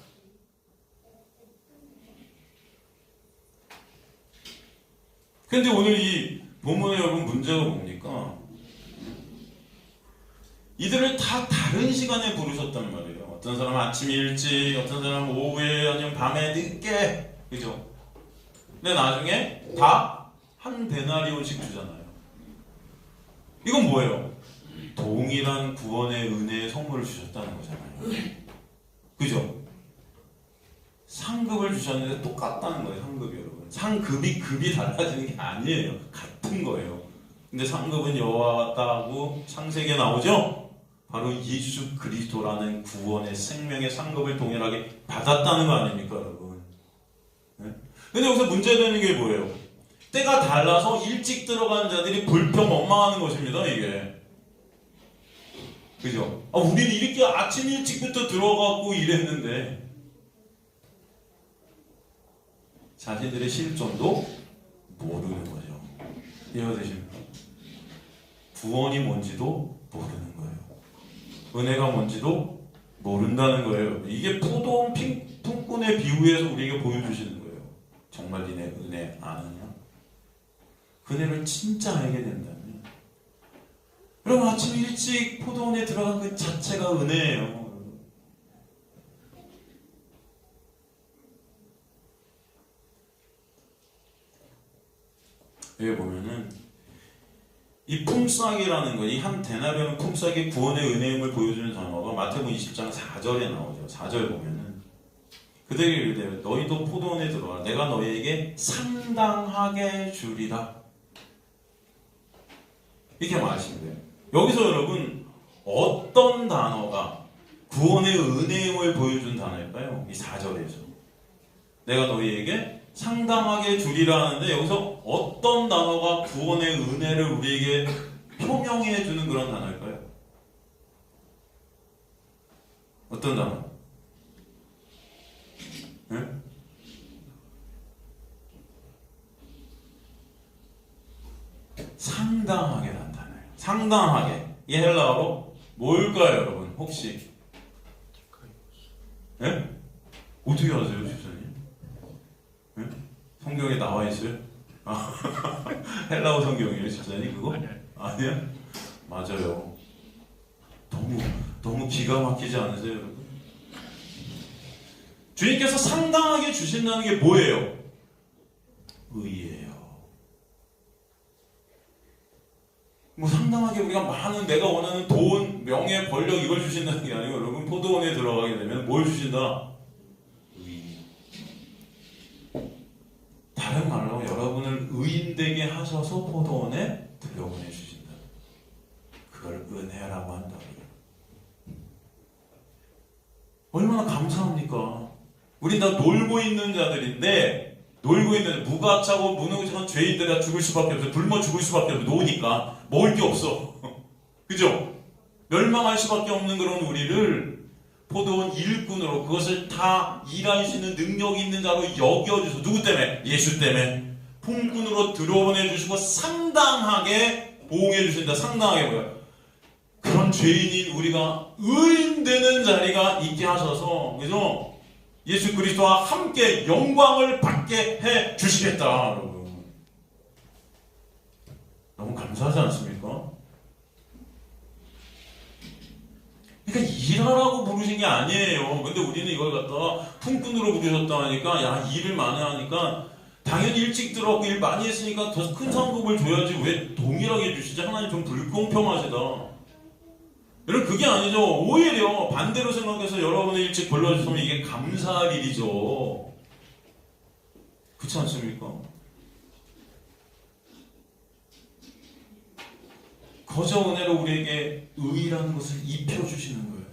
Speaker 1: 근데 오늘 이 본문의 여러분 문제가 뭡니까? 이들을 다 다른 시간에 부르셨단 말이에요. 어떤 사람은 아침 일찍, 어떤 사람은 오후에, 아니면 밤에 늦게, 그죠? 근데 나중에 다 한 데나리온씩 주잖아요. 이건 뭐예요? 동일한 구원의 은혜의 선물을 주셨다는 거잖아요. 그죠? 상급을 주셨는데 똑같다는 거예요. 상급이 여러분. 급이 달라지는 게 아니에요. 같은 거예요. 근데 상급은 여호와 같다고 창세기에 나오죠? 바로 예수 그리스도라는 구원의 생명의 상급을 동일하게 받았다는 거 아닙니까, 여러분? 네? 근데 여기서 문제되는 게 뭐예요? 때가 달라서 일찍 들어가는 자들이 불평 원망하는 것입니다, 이게. 그죠? 우리는 이렇게 아침 일찍부터 들어가고 이랬는데 자신들의 실존도 모르는 거죠. 이해가 되십니까? 구원이 뭔지도 모르는 거예요. 은혜가 뭔지도 모른다는 거예요. 이게 포도원 품꾼의 비유에서 우리에게 보여주시는 거예요. 정말 니네 은혜 아느냐? 그 은혜를 진짜 알게 된다면 여러분 아침 일찍 포도원에 들어간 그 자체가 은혜예요. 여기 보면은 이 품삯이라는 거, 이 한 데나리온 품삯이 구원의 은혜임을 보여주는 단어가 마태복음 20장 4절에 나오죠. 4절 보면은 그들이 이르되 너희도 포도원에 들어와 내가 너희에게 상당하게 주리라. 이렇게 말하시는데요. 여기서 여러분 어떤 단어가 구원의 은혜임을 보여준 단어일까요? 이 4절에서 내가 너희에게 상당하게 주리라 하는데 여기서 어떤 단어가 구원의 은혜를 우리에게 표명해 주는 그런 단어일까요? 어떤 단어? 네? 상당하게란 단어예요. 상당하게. 이 헬라어로 뭘까요, 여러분? 혹시? 네? 어떻게 아세요, 집사님? 네? 성경에 나와 있어요? 헬라어 성경이에요, 집사님? 그거? 아니야? 맞아요. 너무 기가 막히지 않으세요, 여러분? 주님께서 상당하게 주신다는 게 뭐예요? 의예요. 뭐 상당하게 우리가 많은 내가 원하는 돈, 명예, 권력 이걸 주신다는 게 아니고 여러분 포도원에 들어가게 되면 뭘 주신다? 의. 하셔서 포도원에 들여보내 주신다. 그걸 은혜라고 한다고요. 얼마나 감사합니까? 우리 다 놀고 있는 자들인데, 놀고 있는 무가차고 무능력한 죄인들이 죽을 수밖에 없어요. 굶어 죽을 수밖에 없어요. 노니까 먹을 게 없어. 그죠? 멸망할 수밖에 없는 그런 우리를 포도원 일꾼으로, 그것을 다 일할 수 있는 능력 있는 자로 여겨주셔서, 누구 때문에? 예수 때문에 품꾼으로 들어보내주시고 상당하게 보호해주신다. 상당하게 뭐야? 그런 죄인인 우리가 의인되는 자리가 있게 하셔서, 그죠? 예수 그리스도와 함께 영광을 받게 해 주시겠다. 여러분, 너무 감사하지 않습니까? 그러니까 일하라고 부르신 게 아니에요. 근데 우리는 이걸 갖다가 품꾼으로 부르셨다 하니까, 야, 일을 많이 하니까 당연히 일찍 들어가고 일 많이 했으니까 더 큰 상급을 줘야지 왜 동일하게 주시지? 하나님 좀 불공평하시다. 여러분, 그게 아니죠. 오히려 반대로 생각해서 여러분을 일찍 불러주시면 이게 감사할 일이죠. 그렇지 않습니까? 거저 은혜로 우리에게 의라는 것을 입혀주시는 거예요.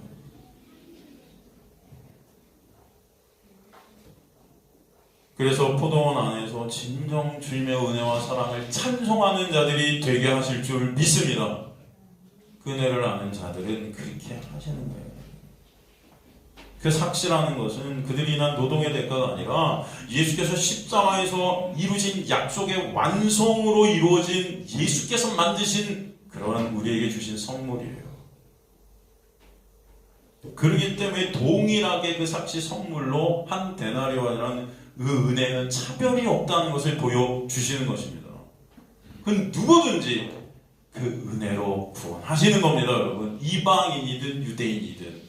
Speaker 1: 그래서 포도원 안에서 진정 주님의 은혜와 사랑을 찬송하는 자들이 되게 하실 줄 믿습니다. 그 은혜를 아는 자들은 그렇게 하시는 거예요. 그 삭시라는 것은 그들이 인한 노동의 대가가 아니라 예수께서 십자가에서 이루신 약속의 완성으로 이루어진, 예수께서 만드신 그러한 우리에게 주신 선물이에요. 그렇기 때문에 동일하게 그 삭시 선물로 한 데나리온이라는 그 은혜는 차별이 없다는 것을 보여주시는 것입니다. 그건 누구든지 그 은혜로 구원하시는 겁니다, 여러분. 이방인이든 유대인이든.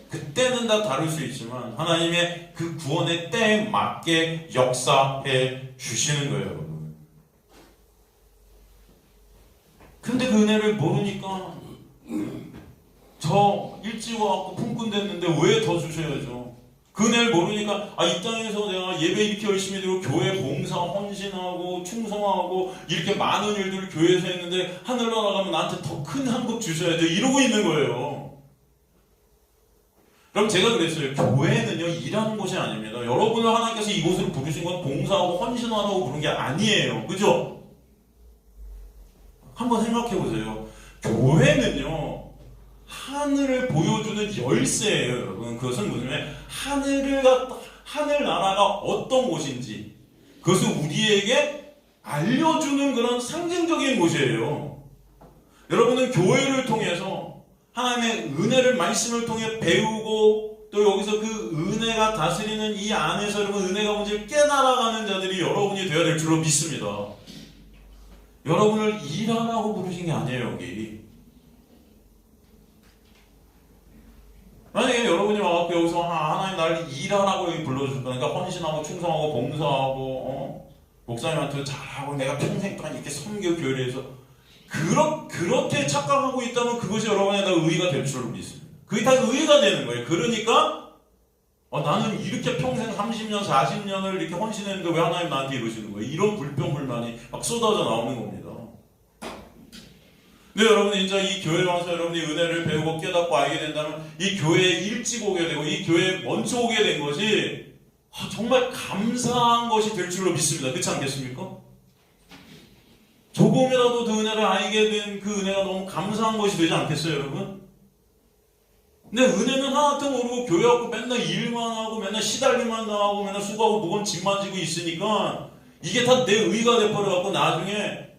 Speaker 1: 그때는 다 다를 수 있지만 하나님의 그 구원의 때에 맞게 역사해 주시는 거예요, 여러분. 근데 그 은혜를 모르니까 저 일찍 와갖고 품꾼 됐는데 왜 더 주셔야죠? 그 은혜를 모르니까, 이 땅에서 내가 예배 이렇게 열심히 드리고 교회 봉사 헌신하고 충성하고 이렇게 많은 일들을 교회에서 했는데 하늘로 나가면 나한테 더 큰 상급 주셔야죠, 이러고 있는 거예요. 그럼 제가 그랬어요. 교회는요, 일하는 곳이 아닙니다. 여러분을 하나님께서 이곳으로 부르신 건 봉사하고 헌신하라고 부른 게 아니에요. 그죠? 한번 생각해 보세요. 교회는요, 하늘을 보여주는 열쇠예요, 여러분. 그것은 뭐냐면 하늘 나라가 어떤 곳인지 그것을 우리에게 알려주는 그런 상징적인 곳이에요. 여러분은 교회를 통해서 하나님의 은혜를 말씀을 통해 배우고, 또 여기서 그 은혜가 다스리는 이 안에서 여러분 은혜가 뭔지를 깨달아가는 자들이 여러분이 되어야 될 줄로 믿습니다. 여러분을 일하라고 부르신 게 아니에요, 여기. 만약에 여러분이 와갖고 여기서 하나님 나를 일하라고 여기 불러주셨다니까, 헌신하고 충성하고 봉사하고 목사님한테 잘하고 내가 평생 동안 이렇게 섬겨 교회를 해서 그렇게 착각하고 있다면 그것이 여러분의 다 의의가 될 줄로 믿습니다. 그게 다 의의가 되는 거예요. 그러니까 나는 이렇게 평생 30년 40년을 이렇게 헌신했는데 왜 하나님 나한테 이러시는 거예요? 이런 불평불만이 막 쏟아져 나오는 겁니다. 근데 여러분이 이제 이 교회에 와서 여러분이 은혜를 배우고 깨닫고 알게 된다면 이 교회에 일찍 오게 되고 이 교회에 먼저 오게 된 것이 정말 감사한 것이 될 줄로 믿습니다. 그렇지 않겠습니까? 조금이라도 그 은혜를 알게 된 그 은혜가 너무 감사한 것이 되지 않겠어요, 여러분? 근데 은혜는 하나도 모르고 교회 와서 맨날 일만 하고 맨날 시달리만 당하고 맨날 수고하고 무거운 짐만 지고 있으니까 이게 다 내 의의가 돼버려갖고 나중에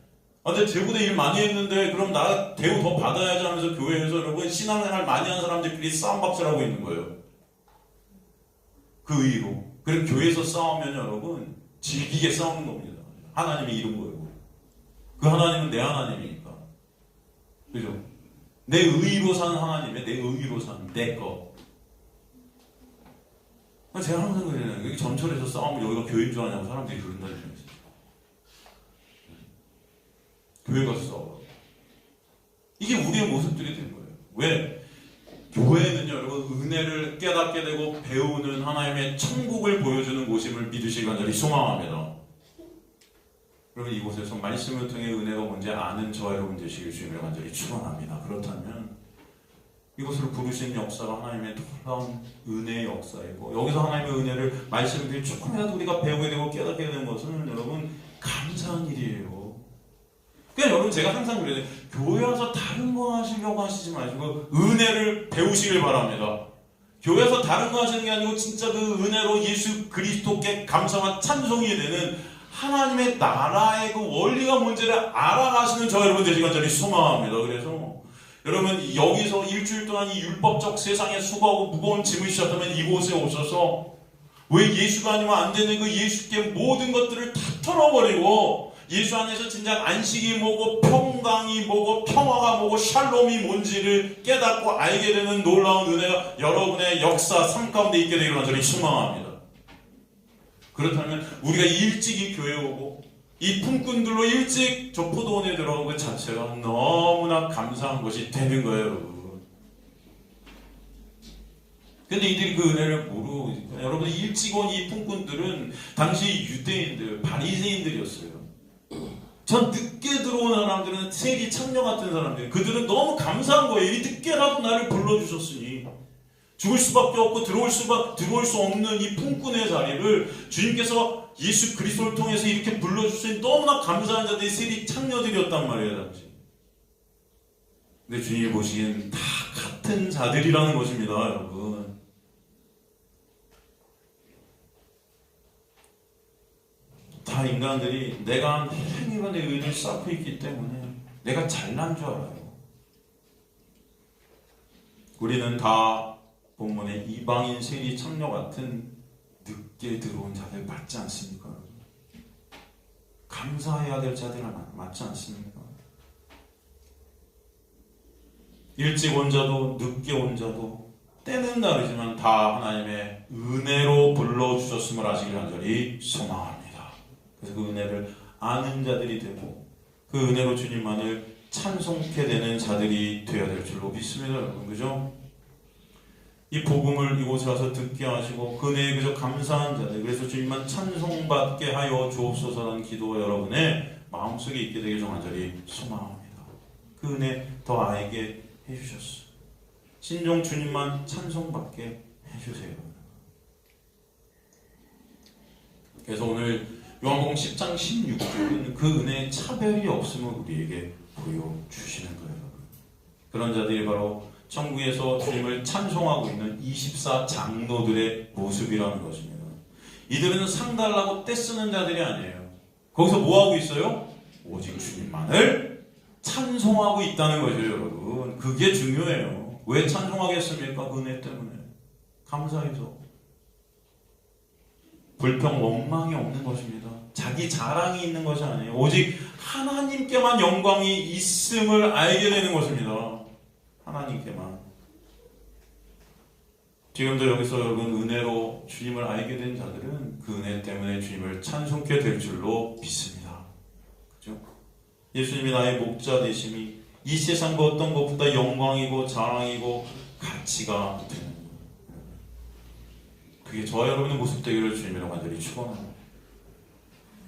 Speaker 1: 근데 대구대 일 많이 했는데 그럼 나 대우 더 받아야지 하면서 교회에서 여러분 신앙생활 많이 한 사람들끼리 싸움박질하고 있는 거예요. 그 의의로. 그래서 교회에서 싸우면 여러분 질기게 싸우는 겁니다. 하나님이 이룬 거예요. 그 하나님은 내 하나님이니까. 그죠? 내 의의로 사는 하나님의 내 의의로 사는 내 거. 제가 항상 그래요. 여기 전철에서 싸우면 여기가 교회인 줄 아냐고 사람들이 그런다는 거죠. 교회 가서 싸워. 이게 우리의 모습들이 된 거예요. 왜? 교회는요, 여러분, 은혜를 깨닫게 되고 배우는 하나님의 천국을 보여주는 곳임을 믿으시기 간절히 소망합니다. 여러분 이곳에서 말씀을 통해 은혜가 뭔지 아는 저와 여러분 되시길 주님을 간절히 축원합니다. 그렇다면 이곳으로 부르신 역사가 하나님의 놀라운 은혜의 역사이고 여기서 하나님의 은혜를 말씀을 통해 조금이라도 우리가 배우게 되고 깨닫게 되는 것은 여러분 감사한 일이에요. 그냥 여러분 제가 항상 그래요. 교회 와서 다른 거 하시려고 하시지 마시고 은혜를 배우시길 바랍니다. 교회에서 다른 거 하시는 게 아니고 진짜 그 은혜로 예수 그리스도께 감사와 찬송이 되는 하나님의 나라의 그 원리가 뭔지를 알아가시는 저 여러분 되시길 간절히 소망합니다. 그래서 여러분 여기서 일주일 동안 이 율법적 세상에 수고하고 무거운 짐을 지셨다면 이곳에 오셔서 왜 예수가 아니면 안 되는 그 예수께 모든 것들을 다 털어버리고 예수 안에서 진작 안식이 뭐고 평강이 뭐고 평화가 뭐고 샬롬이 뭔지를 깨닫고 알게 되는 놀라운 은혜가 여러분의 역사 삶 가운데 있게 되기를 간절히 소망합니다. 그렇다면 우리가 일찍이 교회 오고 이 품꾼들로 일찍 저 포도원에 들어간 것 자체가 너무나 감사한 것이 되는 거예요, 여러분. 근데 이들이 그 은혜를 모르고 여러분 일찍 온 이 품꾼들은 당시 유대인들, 바리새인들이었어요. 전 늦게 들어온 사람들은 세리 창녀 같은 사람들, 그들은 너무 감사한 거예요. 이 늦게라도 나를 불러주셨으니 죽을 수밖에 없고 들어올 수 없는 이 품꾼의 자리를 주님께서 예수 그리스도를 통해서 이렇게 불러주시니 너무나 감사한 자들이 세리 창녀들이었단 말이에요, 당시. 근데 주님이 보시기엔 다 같은 자들이라는 것입니다, 여러분. 다 인간들이 내가 한 행위만의 의를 쌓고 있기 때문에 내가 잘난 줄 알아요. 우리는 다 본문의 이방인 세리 창녀 같은 늦게 들어온 자들 맞지 않습니까? 감사해야 될 자들 맞지 않습니까? 일찍 온 자도 늦게 온 자도 때는 다르지만 다 하나님의 은혜로 불러주셨음을 아시길 간절히 소망합니다. 그래서 그 은혜를 아는 자들이 되고 그 은혜로 주님만을 찬송케 되는 자들이 되어야 될 줄로 믿습니다, 여러분. 그죠? 이 복음을 이곳에 와서 듣게 하시고 그 은혜에 그저 감사한 자들, 그래서 주님만 찬송받게 하여 주옵소서라는 기도가 여러분의 마음속에 있게 되길 좀 간절히 소망합니다. 그 은혜 더 알게 해주셨어. 신종 주님만 찬송받게 해주세요. 그래서 오늘 요한복음 10장 16절은 그 은혜의 차별이 없음을 우리에게 보여주시는 거예요. 그런 자들이 바로 천국에서 주님을 찬송하고 있는 24장로들의 모습이라는 것입니다. 이들은 상달라고 떼쓰는 자들이 아니에요. 거기서 뭐하고 있어요? 오직 주님만을 찬송하고 있다는 거죠, 여러분. 그게 중요해요. 왜 찬송하겠습니까? 그 은혜 때문에. 감사해서. 불평, 원망이 없는 것입니다. 자기 자랑이 있는 것이 아니에요. 오직 하나님께만 영광이 있음을 알게 되는 것입니다. 하나님께만. 지금도 여기서 여러분 은혜로 주님을 알게 된 자들은 그 은혜 때문에 주님을 찬송케 될 줄로 믿습니다. 그죠? 예수님이 나의 목자 되심이 이 세상 그 어떤 것보다 영광이고 자랑이고 가치가 되는 거예요. 그게 저와 여러분의 모습 되기를 주님이라고 간절히 축원합니다.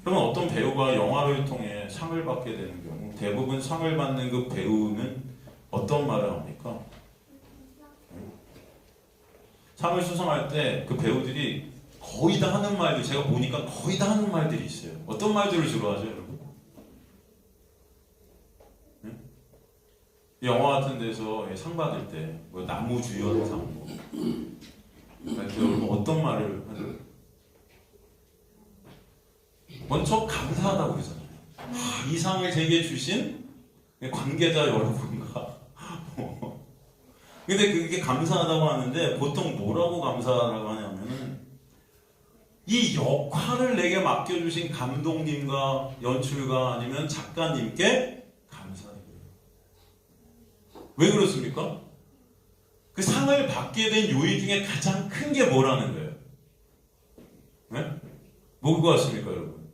Speaker 1: 그러면 어떤 배우가 영화를 통해 상을 받게 되는 경우 대부분 상을 받는 그 배우는 어떤 말을 합니까? 상을 수상할 때 그 배우들이 거의 다 하는 말들, 제가 보니까 거의 다 하는 말들이 있어요. 어떤 말들을 주로 하죠, 여러분? 응? 영화 같은 데서 상 받을 때 뭐 나무주연상 뭐 여러분 어떤 말을 하죠? 먼저 감사하다고 그러잖아요. 이 상을 제게 주신 관계자 여러분과 근데 그게 감사하다고 하는데 보통 뭐라고 감사하다고 하냐면은 이 역할을 내게 맡겨주신 감독님과 연출가 아니면 작가님께 감사해요. 왜 그렇습니까? 그 상을 받게 된 요인 중에 가장 큰 게 뭐라는 거예요? 네? 뭐 그거 같습니까, 여러분?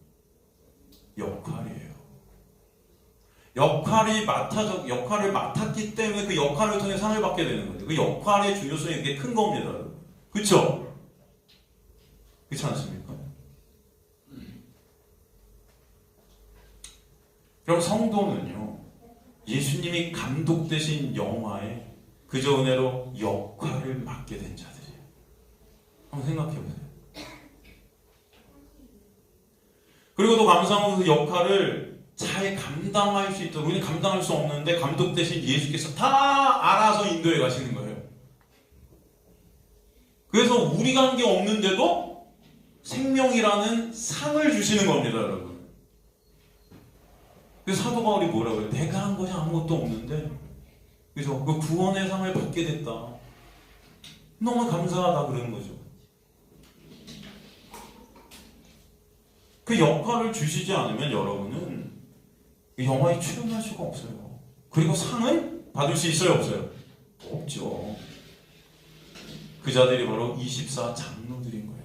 Speaker 1: 역할이에요. 역할을 맡았기 때문에 그 역할을 통해 상을 받게 되는 거죠. 그 역할의 중요성이 되게 큰 겁니다. 그렇죠? 그렇지 않습니까? 그럼 성도는요, 예수님이 감독되신 영화에 그저 은혜로 역할을 맡게 된 자들이에요. 한번 생각해 보세요. 그리고 또 감사한 그 역할을 잘 감당할 수 있도록, 우리는 감당할 수 없는데 감독 대신 예수께서 다 알아서 인도해 가시는 거예요. 그래서 우리가 한 게 없는데도 생명이라는 상을 주시는 겁니다, 여러분. 그래서 사도 바울이 뭐라고 해요? 내가 한 것이 아무것도 없는데, 그죠? 그 구원의 상을 받게 됐다. 너무 감사하다 그러는 거죠. 그 역할을 주시지 않으면 여러분은 영화에 출연할 수가 없어요. 그리고 상은 받을 수 있어요, 없어요? 없죠. 그 자들이 바로 24 장로들인 거예요.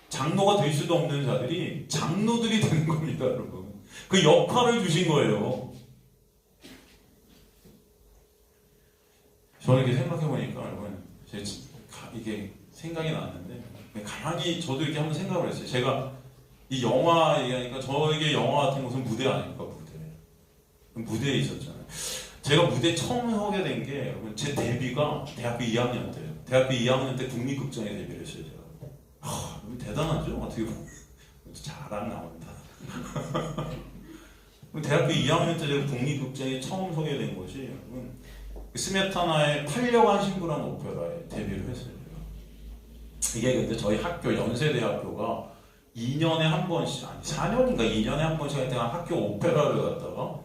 Speaker 1: 장로가 될 수도 없는 자들이 장로들이 되는 겁니다, 여러분. 그 역할을 주신 거예요. 저는 이렇게 생각해보니까, 여러분, 이게 생각이 났는데, 가만히 저도 이렇게 한번 생각을 했어요. 제가 이 영화 얘기하니까, 저에게 영화 같은 것은 무대 아닙니까, 무대. 무대에 있었잖아요. 제가 무대 처음 서게 된 게, 여러분, 제 데뷔가 대학교 2학년 때예요. 대학교 2학년 때 국립극장에 데뷔를 했어요, 제가. 대단하죠? 어떻게 보면. 자랑 나온다. 대학교 2학년 때 제가 국립극장에 처음 서게 된 것이, 여러분, 스메타나의 팔려간 신부라는 오페라에 데뷔를 했어요. 이게 근데 저희 학교, 연세대학교가 2년에 한 번씩, 아니 4년인가 2년에 한 번씩 할 때 학교 오페라를 갖다가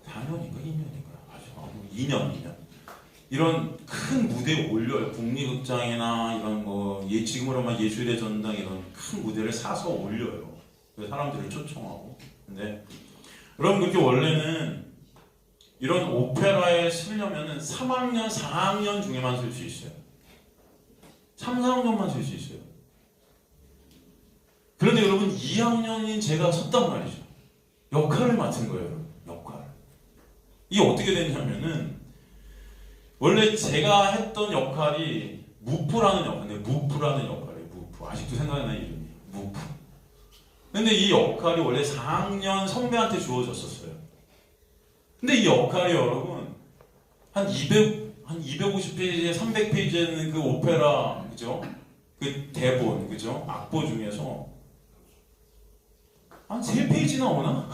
Speaker 1: 4년인가 2년인가 아주 2년 이런 큰 무대에 올려요. 국립극장이나 이런 뭐 지금으로만 예술의 전당 이런 큰 무대를 사서 올려요. 사람들을 초청하고. 근데 여러분, 그렇게 원래는 이런 오페라에 쓰려면은 3학년, 4학년 중에만 쓸 수 있어요. 3, 4학년만 쓸 수 있어요. 그런데 여러분, 2학년인 제가 섰단 말이죠. 역할을 맡은 거예요, 여러분. 역할. 이게 어떻게 됐냐면은, 원래 제가 했던 역할이 무프라는 역할인데, 무프라는 역할이에요. 무프. 아직도 생각이 나는 이름이. 무프. 근데 이 역할이 원래 4학년 선배한테 주어졌었어요. 근데 이 역할이 여러분, 한 250페이지에 300페이지에는 그 오페라, 그죠? 그 대본, 그죠? 악보 중에서 한 3페이지 나오나?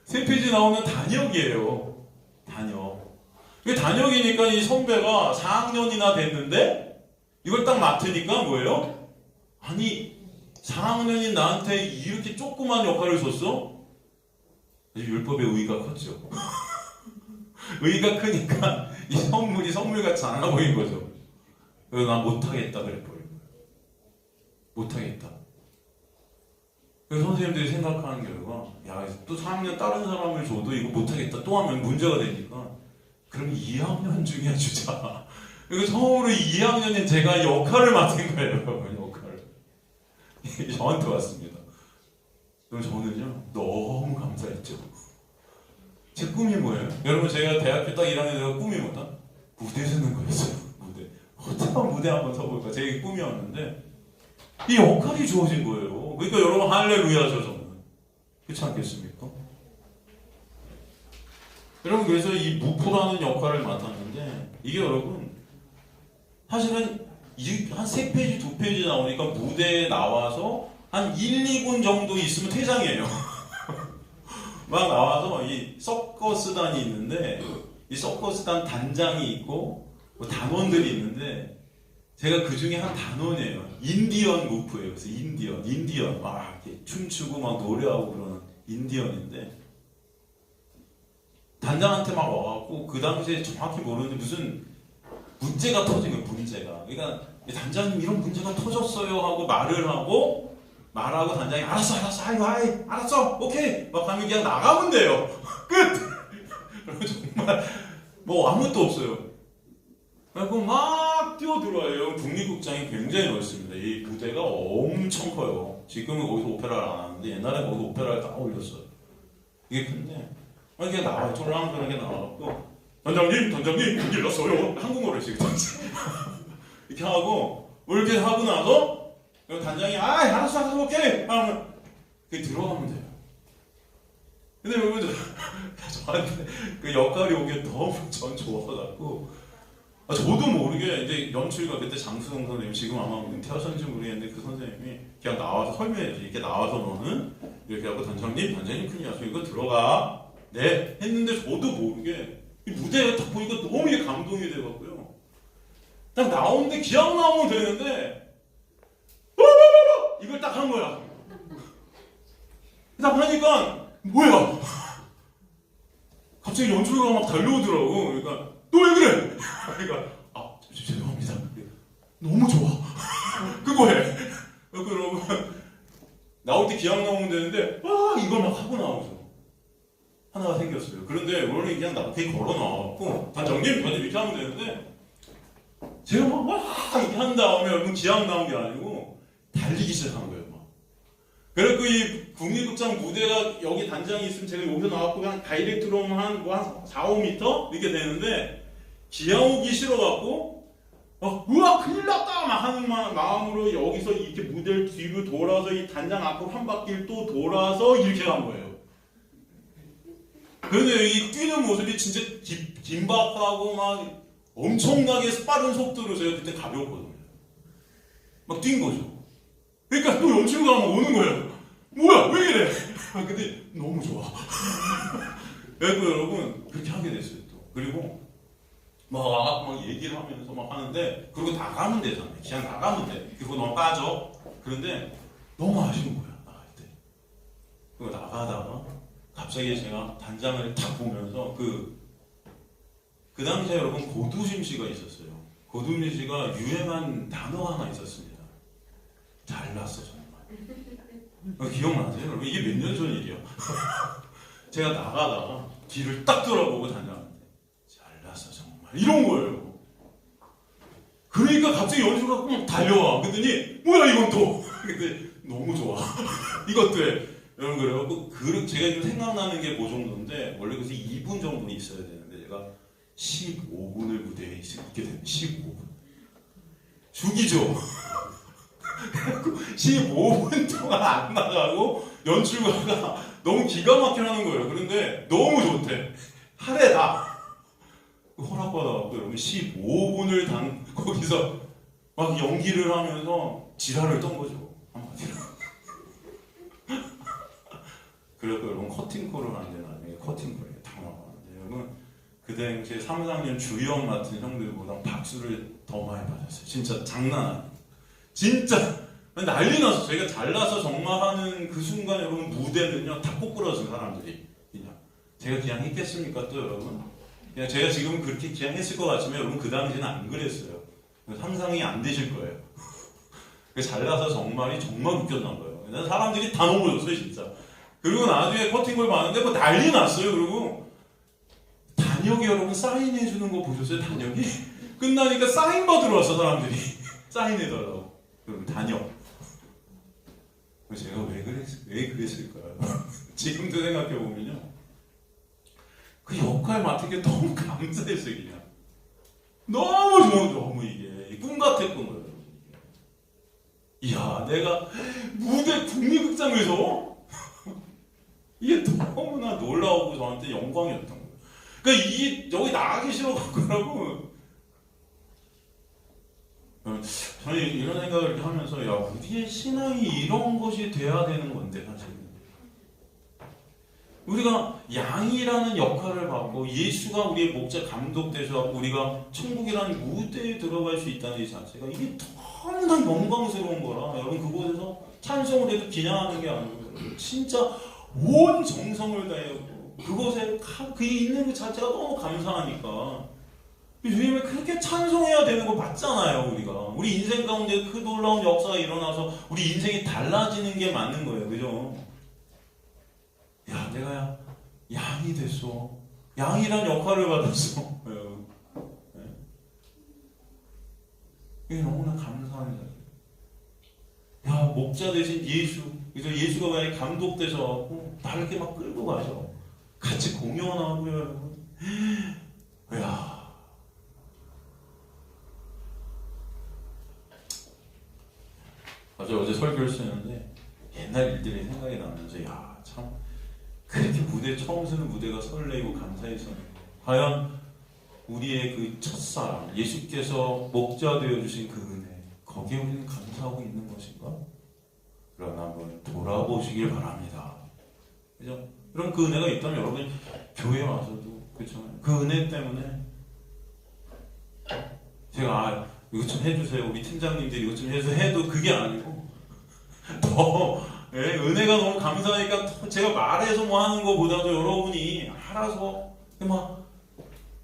Speaker 1: 3페이지 나오면 단역이에요. 단역. 그 단역이니까 이 선배가 4학년이나 됐는데 이걸 딱 맡으니까 뭐예요? 아니, 4학년인 나한테 이렇게 조그만 역할을 줬어? 율법의 의의가 컸죠. 의의가 크니까 이 선물이 선물같이 안 보인 거죠. 그래서 난 못하겠다 그랬버린 거예요. 못하겠다. 그래서 선생님들이 생각하는 결과, 야, 또 4학년 다른 사람을 줘도 이거 못하겠다 또 하면 문제가 되니까 그럼 2학년 중에 주자. 그리고 처음으로 2학년인 제가 역할을 맡은 거예요. 역할을. 저한테 왔습니다. 그럼 저는요, 너무 감사했죠. 제 꿈이 뭐예요? 여러분, 제가 대학교 딱 1학년 제가 꿈이 뭐다? 무대 서는 거였어요. 무대. 어쩌면 무대 한번 서볼까? 제 꿈이었는데 이 역할이 주어진 거예요. 그러니까 여러분, 할렐루야죠, 저는. 그렇지 않겠습니까? 여러분, 그래서 이 무프라는 역할을 맡았는데, 이게 여러분, 사실은 한 3페이지, 2페이지 나오니까 무대에 나와서 한 1, 2분 정도 있으면 퇴장이에요. 막 나와서 이 서커스단이 있는데, 이 서커스단 단장이 있고, 뭐 단원들이 있는데, 제가 그 중에 한 단원이에요. 인디언 무프예요. 그래서 인디언. 막 이렇게 춤추고 막 노래하고 그러는 인디언인데, 단장한테 막 와갖고, 그 당시에 정확히 모르는데 무슨 문제가 터진 거예요, 문제가. 그러니까, 단장님 이런 문제가 터졌어요 하고 말하고 단장이 알았어, 알았어, 오케이. 막 하면 그냥 나가면 돼요. 끝! 그리고 정말, 뭐 아무것도 없어요. 그리고 막 뛰어들어와요. 국립극장이 굉장히 넓습니다. 이 무대가 엄청 커요. 지금은 거기서 오페라를 안 하는데 옛날에 거기서 오페라를 다 올렸어요. 이게 큰데 이렇게 나와요. 쫄랑쫄랑하게 나와갖고 단장님 큰일 났어요. 한국어를 지금 이렇게 하고 이렇게 하고 나서 단장이 알았어 오케이 하면 그게 들어가면 돼요. 근데 여러분 저한테 그 역할이 오기에 너무 전 좋아가지고 저도 모르게 이제 연출가 그때 장수동 선생님 지금 아마 은퇴하셨는지 모르겠는데 그 선생님이 그냥 나와서 설명해야지 이렇게 나와서 너는 이렇게 하고 단장님 큰일 났어 이거 들어가 네 했는데 저도 모르게 이 무대에 딱 보니까 너무 이게 감동이 돼갖고요 딱 나오는데 기왕 나오면 되는데 이걸 딱 한 거야. 딱 하니까 뭐야 갑자기 연출가가 막 달려오더라고. 그러니까 너 왜 그래? 그러니까 죄송합니다. 너무 좋아. 그거 해. 그러고 나올 때 기왕 나오면 되는데 이걸 막 하고 나오죠. 하나가 생겼어요. 그런데 원래 그냥 나한테 걸어 나와갖고 단장님 이렇게 하면 되는데 제가 막 이렇게 한 다음에 여러분 기왕 나온 게 아니고 달리기 시작한 거예요. 막. 그래서 이 국립극장 무대가 여기 단장이 있으면 제가 여기서 나왔고 그냥 다이렉트로 한 4, 5m 이렇게 되는데 기왕 오기 싫어갖고 우와 큰일 났다 막 하는 마음으로 여기서 이렇게 무대를 뒤로 돌아서 이 단장 앞으로 한 바퀴를 또 돌아서 이렇게 간 거예요. 근데 이 뛰는 모습이 진짜 긴박하고 막 엄청나게 빠른 속도로 제가 그때 가벼웠거든요. 막 뛴 거죠. 그러니까 또 연출가가 막 오는 거예요. 뭐야 왜 이래? 근데 너무 좋아. 그래서 여러분 그렇게 하게 됐어요 또. 그리고 막 얘기를 하면서 막 하는데 그리고 나가면 되잖아요. 그냥 나가면 돼. 그리고 너무 빠져. 그런데 너무 아쉬운 거야 나갈 때. 그리고 나가다가 갑자기 제가 단장을 딱 보면서 그 당시에 여러분 고두심시가 있었어요. 고두심시가 유행한 단어가 하나 있었습니다. 잘났어 정말. 기억나세요? 여러분 이게 몇 년 전 일이야. 제가 나가다가 뒤를 딱 돌아보고 단장한테 잘났어 정말 이런 거예요. 그러니까 갑자기 연출가 막 달려와. 그랬더니 뭐야 이건 또. 근데 너무 좋아. 이것도 해. 여러분 그래갖고 제가 지금 생각나는 게 그 정도인데 원래 그래서 2분 정도는 있어야 되는데 제가 15분을 무대에 있게 되면 15분 죽이죠. 15분 동안 안 나가고 연출가가 너무 기가 막히게 하는 거예요. 그런데 너무 좋대. 하래다. 허락받아갖고 여러분 15분을 거기서 막 연기를 하면서 지랄을 떤 거죠. 한마디로. 그래서 여러분 커팅콜을 하는데 나중에 커팅콜이 다 나왔는데 여러분 그 당시에 3, 4년 주연 맡은 형들보다 박수를 더 많이 받았어요. 진짜 장난 아니에요. 진짜 난리 났어. 제가 잘나서 정말 하는 그 순간 여러분 무대는요 다 꼬꾸라진 사람들이 그냥 제가 그냥 했겠습니까 또 여러분? 그냥 제가 지금 그렇게 그냥 했을 것 같지만 여러분 그 당시에는 안 그랬어요. 상상이 안 되실 거예요. 잘나서 정말 웃겼나 봐요. 사람들이 다 넘어졌어요 진짜. 그리고 나중에 커팅걸 봤는데 뭐 난리 났어요. 그리고 단역이 여러분 사인해주는 거 보셨어요? 단역이? 끝나니까 사인 받으러 왔어 사람들이. 사인해달라고. 여러분 단역. 제가 왜 그랬을까요? 지금도 생각해보면요. 그 역할 맡은 게 너무 감사했어요 그냥. 너무 좋은 너무 이게 꿈 같았던 거예요. 이야 내가 무대 국립극장에서 이게 너무나 놀라우고 저한테 영광이었던 거예요. 그러니까 이게 여기 나가기 싫어갖고라고 저는 이런 생각을 이렇게 하면서 야 우리의 신앙이 이런 것이 돼야 되는 건데 사실 우리가 양이라는 역할을 받고 예수가 우리의 목자 감독 되셔서 우리가 천국이라는 무대에 들어갈 수 있다는 이 자체가 이게 너무나 영광스러운 거라 여러분 그곳에서 찬송을 해도 기냥하는 게 아니고 진짜 온 정성을 다해요. 그곳에 그 있는 그 자체가 너무 감사하니까 주님을 그렇게 찬송해야 되는 거 맞잖아요. 우리 인생 가운데 그 놀라운 역사가 일어나서 우리 인생이 달라지는 게 맞는 거예요. 그죠? 야 내가 양이 됐어. 양이란 역할을 받았어. 이게 너무나 감사한 일이에요. 야 목자 대신 예수. 그래서 예수가 만약에 감독 되셔갖고 나를 이렇게 막 끌고 가죠. 같이 공연하고요, 여러분. 야. 어제 설교를 쓰는데 옛날 일들이 생각이 나면서 야 참 그렇게 무대 처음 서는 무대가 설레이고 감사해서 과연 우리의 그 첫사랑 예수께서 목자 되어 주신 그 은혜 거기에 우리는 감사하고 있는 것인가? 그러나 한번 돌아보시길 바랍니다. 그죠? 그럼 그 은혜가 있다면 여러분 교회 와서도 그렇잖아요. 그 은혜 때문에 제가 이것 좀 해주세요. 우리 팀장님들이 이것 좀 해도 그게 아니고 더 은혜가 너무 감사하니까 제가 말해서 뭐 하는 것보다도 여러분이 알아서 막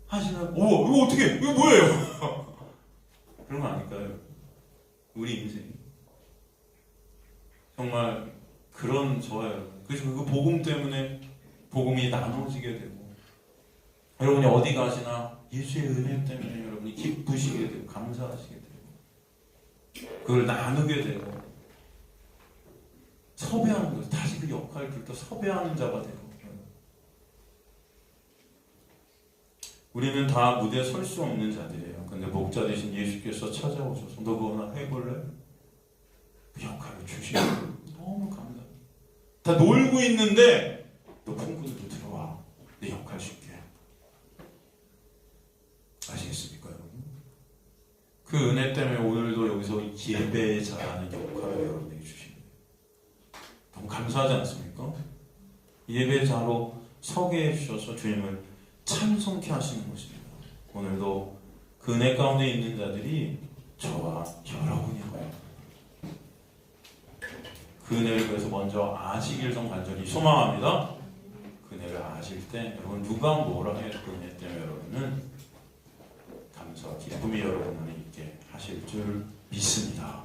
Speaker 1: 하시면 이거 어떻게 이거 뭐예요? 그런 거 아닐까요? 우리 인생 정말 그런 저예요. 그래서 그 복음 때문에 복음이 나눠지게 되고 여러분이 어디 가시나 예수의 은혜 때문에 여러분이 기쁘시게 되고 감사하시게 되고 그걸 나누게 되고 섭외하는 것 다시 그 역할을 또 섭외하는 자가 되고 우리는 다 무대에 설 수 없는 자들이에요. 근데 목자 되신 예수께서 찾아오셔서 너 그거 하나 해볼래? 그 역할을 주시고 너무 감사해요. 다 놀고 있는데 너 품꾼으로 들어와. 내 역할 줄게. 아시겠습니까 여러분? 그 은혜 때문에 오늘도 여기서 예배자라는 역할을 여러분에게 주십니다. 너무 감사하지 않습니까? 예배자로 서게 해주셔서 주님을 찬송케 하시는 것입니다. 오늘도 그 은혜 가운데 있는 자들이 저와 여러분이고요. 그 은혜를 그래서 먼저 아시길 좀 간절히 소망합니다. 그 은혜를 아실 때 여러분 누가 뭐라 해도 그 은혜 때문에 여러분은 감사와 기쁨이 여러분 안에 있게 하실 줄 믿습니다.